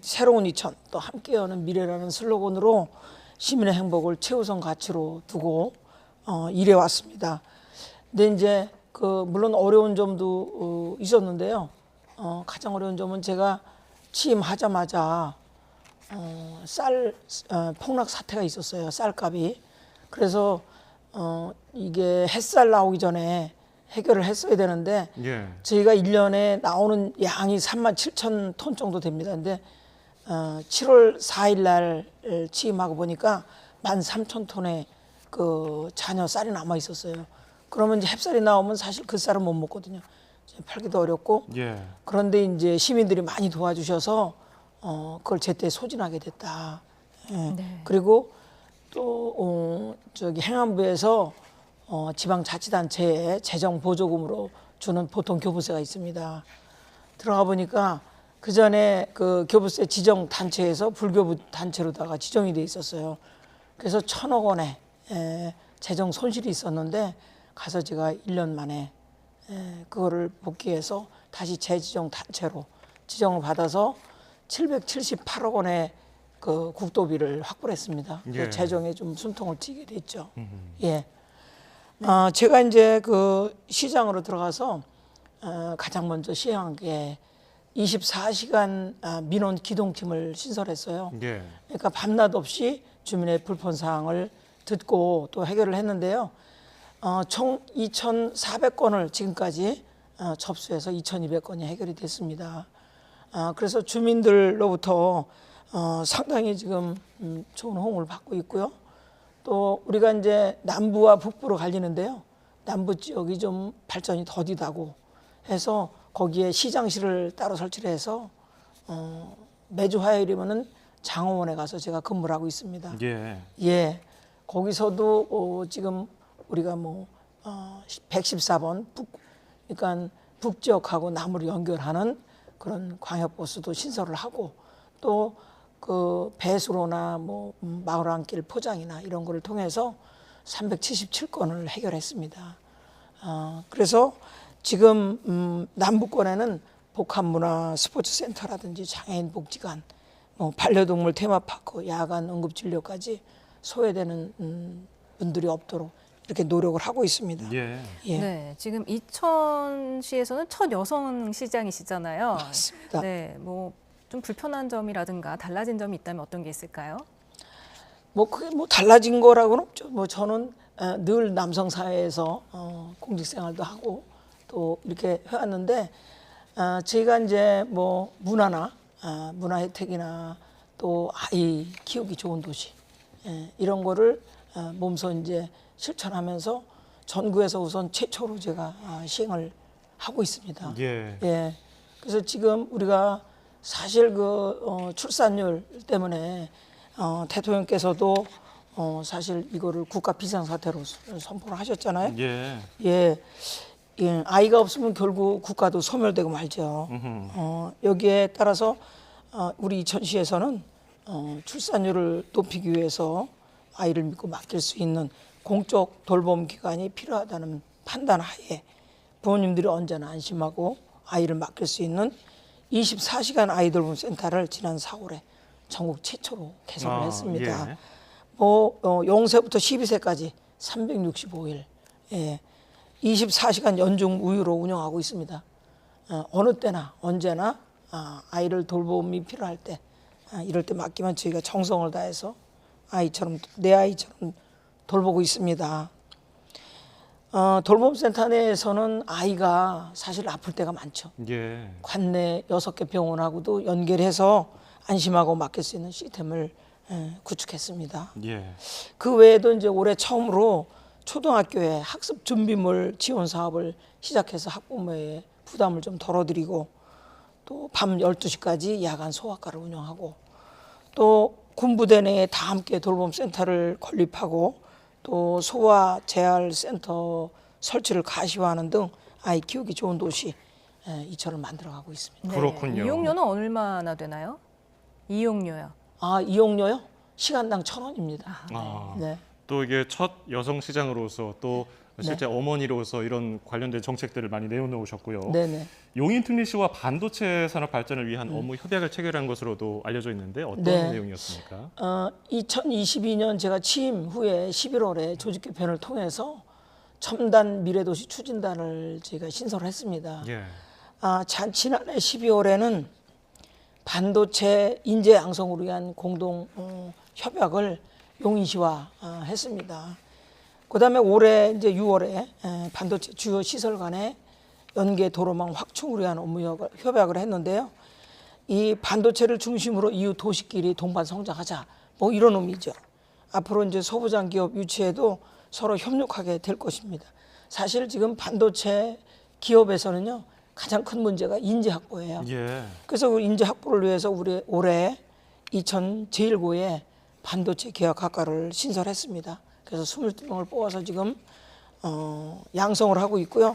새로운 이천 또 함께 여는 미래라는 슬로건으로 시민의 행복을 최우선 가치로 두고 일해 왔습니다. 근데 이제 물론 어려운 점도 있었는데요. 가장 어려운 점은 제가 취임하자마자 폭락 사태가 있었어요. 쌀값이. 그래서 이게 햇살 나오기 전에 해결을 했어야 되는데 저희가 1년에 나오는 양이 37,000톤 정도 됩니다. 근데 7월 4일 날 취임하고 보니까 13,000톤의 그 잔여 쌀이 남아 있었어요. 그러면 이제 햅쌀이 나오면 사실 그 쌀은 못 먹거든요. 팔기도 어렵고. 그런데 이제 시민들이 많이 도와주셔서 그걸 제때 소진하게 됐다. 그리고 또 저기 행안부에서 지방자치단체에 재정 보조금으로 주는 보통 교부세가 있습니다. 들어가 보니까 그 전에 그 교부세 지정 단체에서 불교부 단체로다가 지정이 돼 있었어요. 그래서 1,000억 원의 재정 손실이 있었는데 가서 제가 1년 만에 그거를 복귀해서 다시 재지정 단체로 지정을 받아서 778억 원의 그 국도비를 확보를 했습니다. 그래서 재정에 좀 숨통을 튀게 됐죠. 제가 이제 그 시장으로 들어가서 가장 먼저 시행한 게 24시간 민원 기동팀을 신설했어요. 그러니까 밤낮 없이 주민의 불편 사항을 듣고 또 해결을 했는데요. 총 2,400건을 지금까지 접수해서 2,200건이 해결이 됐습니다. 그래서 주민들로부터 상당히 지금 좋은 호응을 받고 있고요. 또 우리가 이제 남부와 북부로 갈리는데요. 남부 지역이 좀 발전이 더디다고 해서 거기에 시장실을 따로 설치를 해서 매주 화요일이면은 장호원에 가서 제가 근무를 하고 있습니다. 거기서도 지금 우리가 114번 그러니까 북지역하고 남으로 연결하는 그런 광역버스도 신설을 하고 또 그 배수로나 마을 안길 포장이나 이런 거를 통해서 377건을 해결했습니다. 그래서 지금 남부권에는 복합문화 스포츠센터라든지 장애인 복지관, 반려동물 테마파크, 야간 응급진료까지 소외되는 분들이 없도록 이렇게 노력을 하고 있습니다. 네, 지금 이천시에서는 첫 여성 시장이시잖아요. 맞습니다. 네, 좀 불편한 점이라든가 달라진 점이 있다면 어떤 게 있을까요? 그게 달라진 거라고는 없죠. 저는 늘 남성 사회에서 공직 생활도 하고 또 이렇게 해왔는데 저희가 이제 문화나 문화 혜택이나 또 아이 키우기 좋은 도시 이런 거를 몸소 이제 실천하면서 전국에서 우선 최초로 제가 시행을 하고 있습니다. 그래서 지금 우리가 사실 그 출산율 때문에 대통령께서도 사실 이거를 국가 비상사태로 선포를 하셨잖아요. 아이가 없으면 결국 국가도 소멸되고 말죠. 여기에 따라서 우리 이천시에서는 출산율을 높이기 위해서 아이를 믿고 맡길 수 있는 공적 돌봄 기관이 필요하다는 판단 하에 부모님들이 언제나 안심하고 아이를 맡길 수 있는 24시간 아이 돌봄 센터를 지난 4월에 전국 최초로 개설을 했습니다. 0세부터 12세까지 365일 24시간 연중 우유로 운영하고 있습니다. 어느 때나 언제나 아이를 돌봄이 필요할 때 이럴 때 맡기면 저희가 정성을 다해서 내 아이처럼 돌보고 있습니다. 돌봄센터 내에서는 아이가 사실 아플 때가 많죠. 관내 6개 병원하고도 연결해서 안심하고 맡길 수 있는 시스템을 구축했습니다. 그 외에도 이제 올해 처음으로 초등학교에 학습 준비물 지원 사업을 시작해서 학부모의 부담을 좀 덜어드리고 또 밤 12시까지 야간 소아과를 운영하고 또 군부대 내에 다 함께 돌봄센터를 건립하고 또 소아 재활 센터 설치를 가시화하는 등 아이 키우기 좋은 도시 이천을 만들어가고 있습니다. 그렇군요. 이용료는 얼마나 되나요? 이용료요. 이용료요? 시간당 1,000원입니다. 또 이게 첫 여성 시장으로서 또 실제 어머니로서 이런 관련된 정책들을 많이 내놓으셨고요. 용인 특례시와 반도체 산업 발전을 위한 업무 협약을 체결한 것으로도 알려져 있는데 어떤 내용이었습니까? 2022년 제가 취임 후에 11월에 조직 개편을 통해서 첨단 미래도시 추진단을 저희가 신설했습니다. 예. 지난해 12월에는 반도체 인재 양성을 위한 공동 협약을 용인시와 했습니다. 그다음에 올해 이제 6월에 반도체 주요 시설 간의 연계 도로망 확충을 위한 업무 협약을 했는데요. 이 반도체를 중심으로 이후 도시끼리 동반 성장하자, 뭐 이런 의미죠. 앞으로 이제 소부장 기업 유치에도 서로 협력하게 될 것입니다. 사실 지금 반도체 기업에서는요, 가장 큰 문제가 인재 확보예요. 예. 그래서 그 인재 확보를 위해서 우리 올해 이천 제1고에 반도체 계약학과를 신설했습니다. 그래서 22명을 뽑아서 지금 양성을 하고 있고요.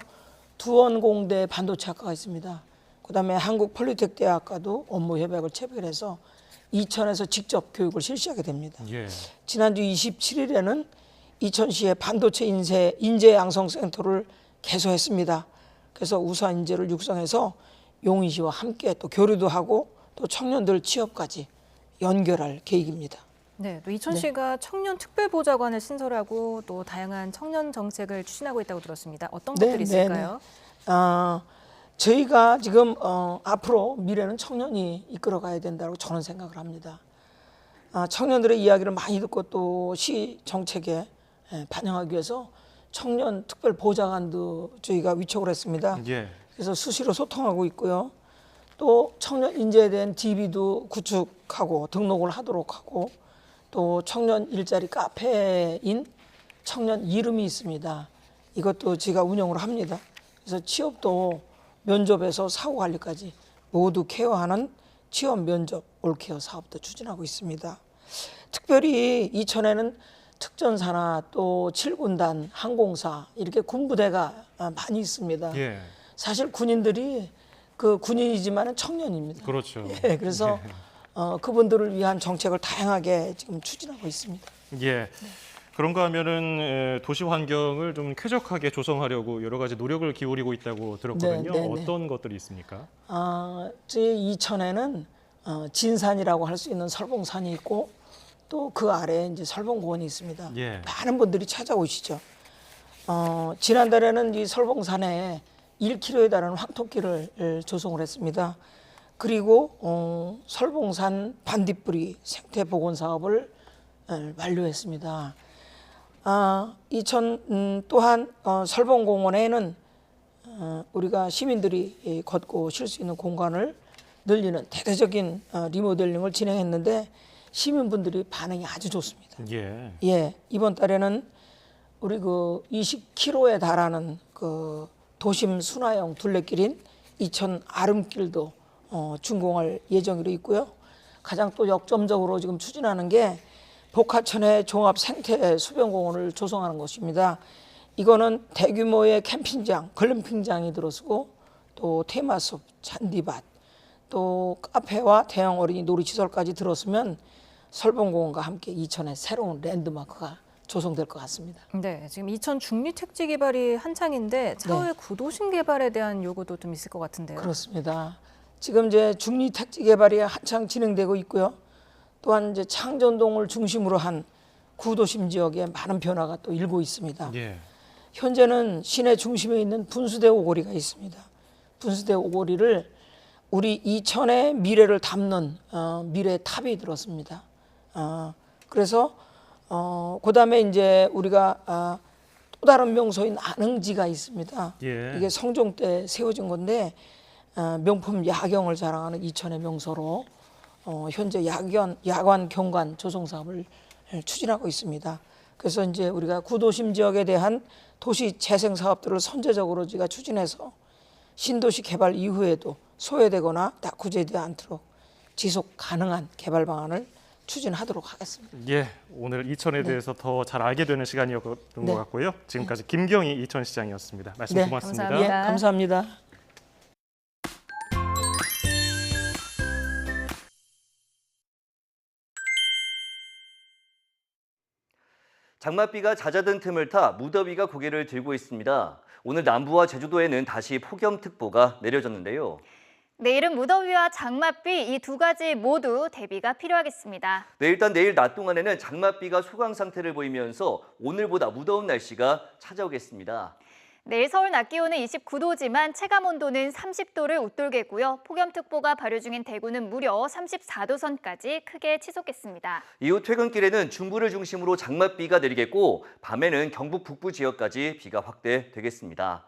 두원공대 반도체 학과가 있습니다. 그다음에 한국폴리텍 대학과도 업무 협약을 체결해서 이천에서 직접 교육을 실시하게 됩니다. 예. 지난주 27일에는 이천시에 반도체 인재 양성센터를 개소했습니다. 그래서 우수 인재를 육성해서 용인시와 함께 또 교류도 하고 또 청년들 취업까지 연결할 계획입니다. 네, 또 이천시가 청년 특별보좌관을 신설하고 또 다양한 청년 정책을 추진하고 있다고 들었습니다. 어떤 것들이 있을까요? 저희가 지금 앞으로 미래는 청년이 이끌어가야 된다고 저는 생각을 합니다. 청년들의 이야기를 많이 듣고 또 시 정책에 반영하기 위해서 청년 특별보좌관도 저희가 위촉을 했습니다. 예. 그래서 수시로 소통하고 있고요. 또 청년 인재에 대한 DB도 구축하고 등록을 하도록 하고 또 청년 일자리 카페인 청년 이름이 있습니다. 이것도 제가 운영을 합니다. 그래서 취업도 면접에서 사후 관리까지 모두 케어하는 취업 면접 올케어 사업도 추진하고 있습니다. 특별히 이천에는 특전사나 또 7군단, 항공사 이렇게 군부대가 많이 있습니다. 예. 사실 군인들이 그 군인이지만은 청년입니다. 그렇죠. 예, 그래서 그분들을 위한 정책을 다양하게 지금 추진하고 있습니다. 예. 그런가 하면은 도시 환경을 좀 쾌적하게 조성하려고 여러 가지 노력을 기울이고 있다고 들었거든요. 네. 어떤 것들이 있습니까? 저희 이천에는 진산이라고 할 수 있는 설봉산이 있고 또 그 아래에 이제 설봉공원이 있습니다. 예. 많은 분들이 찾아오시죠. 지난달에는 이 설봉산에 1km에 달하는 황토길을 조성을 했습니다. 그리고 설봉산 반딧불이 생태 복원 사업을 완료했습니다. 또한 설봉공원에는 우리가 시민들이 걷고 쉴 수 있는 공간을 늘리는 대대적인 리모델링을 진행했는데 시민분들이 반응이 아주 좋습니다. 예. 이번 달에는 우리 그 20km에 달하는 그 도심 순화형 둘레길인 이천 아름길도 준공할 예정으로 있고요. 가장 또 역점적으로 지금 추진하는 게 복하천의 종합 생태 수변공원을 조성하는 것입니다. 이거는 대규모의 캠핑장, 글램핑장이 들어서고 또 테마숲, 잔디밭, 또 카페와 대형 어린이 놀이시설까지 들었으면 설봉공원과 함께 이천의 새로운 랜드마크가 조성될 것 같습니다. 네, 지금 이천 중리 택지 개발이 한창인데 차후에 구도심 개발에 대한 요구도 좀 있을 것 같은데요. 그렇습니다. 지금 이제 중리 택지 개발이 한창 진행되고 있고요. 또한 이제 창전동을 중심으로 한 구도심 지역에 많은 변화가 또 일고 있습니다. 예. 현재는 시내 중심에 있는 분수대 오거리가 있습니다. 분수대 오거리를 우리 이천의 미래를 담는 미래 탑이 들었습니다. 그래서 그다음에 이제 우리가 또 다른 명소인 안흥지가 있습니다. 예. 이게 성종 때 세워진 건데 명품 야경을 자랑하는 이천의 명소로 현재 야관 경관 조성 사업을 추진하고 있습니다. 그래서 이제 우리가 구도심 지역에 대한 도시 재생 사업들을 선제적으로 제가 추진해서 신도시 개발 이후에도 소외되거나 낙후되지 않도록 지속 가능한 개발 방안을 추진하도록 하겠습니다. 예, 오늘 이천에 대해서 더 잘 알게 되는 시간이었던 것 같고요. 지금까지 김경희 이천시장이었습니다. 말씀 고맙습니다. 감사합니다. 감사합니다. 장맛비가 잦아든 틈을 타 무더위가 고개를 들고 있습니다. 오늘 남부와 제주도에는 다시 폭염특보가 내려졌는데요. 내일은 무더위와 장맛비 이 두 가지 모두 대비가 필요하겠습니다. 네, 일단 내일 낮 동안에는 장맛비가 소강 상태를 보이면서 오늘보다 무더운 날씨가 찾아오겠습니다. 내일 서울 낮 기온은 29도지만 체감 온도는 30도를 웃돌겠고요. 폭염특보가 발효 중인 대구는 무려 34도 선까지 크게 치솟겠습니다. 이후 퇴근길에는 중부를 중심으로 장맛비가 내리겠고 밤에는 경북 북부 지역까지 비가 확대되겠습니다.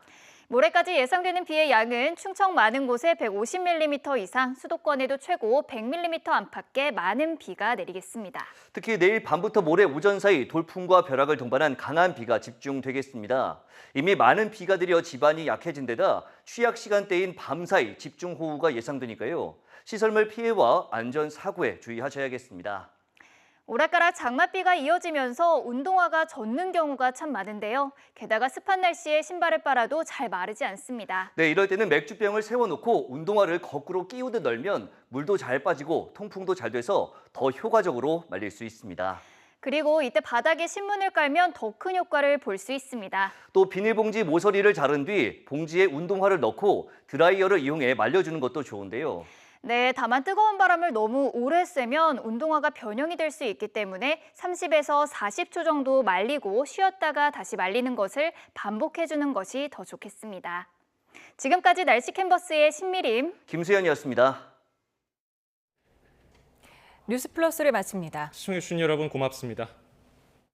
모레까지 예상되는 비의 양은 충청 많은 곳에 150mm 이상, 수도권에도 최고 100mm 안팎의 많은 비가 내리겠습니다. 특히 내일 밤부터 모레 오전 사이 돌풍과 벼락을 동반한 강한 비가 집중되겠습니다. 이미 많은 비가 들여 지반이 약해진 데다 취약 시간대인 밤 사이 집중호우가 예상되니까요. 시설물 피해와 안전사고에 주의하셔야겠습니다. 오락가락 장맛비가 이어지면서 운동화가 젖는 경우가 참 많은데요. 게다가 습한 날씨에 신발을 빨아도 잘 마르지 않습니다. 네, 이럴 때는 맥주병을 세워놓고 운동화를 거꾸로 끼우듯 널면 물도 잘 빠지고 통풍도 잘 돼서 더 효과적으로 말릴 수 있습니다. 그리고 이때 바닥에 신문을 깔면 더 큰 효과를 볼 수 있습니다. 또 비닐봉지 모서리를 자른 뒤 봉지에 운동화를 넣고 드라이어를 이용해 말려주는 것도 좋은데요. 네, 다만 뜨거운 바람을 너무 오래 쐬면 운동화가 변형이 될 수 있기 때문에 30에서 40초 정도 말리고 쉬었다가 다시 말리는 것을 반복해주는 것이 더 좋겠습니다. 지금까지 날씨 캔버스의 신미림, 김수현이었습니다. 뉴스 플러스를 마칩니다. 시청해주신 여러분 고맙습니다.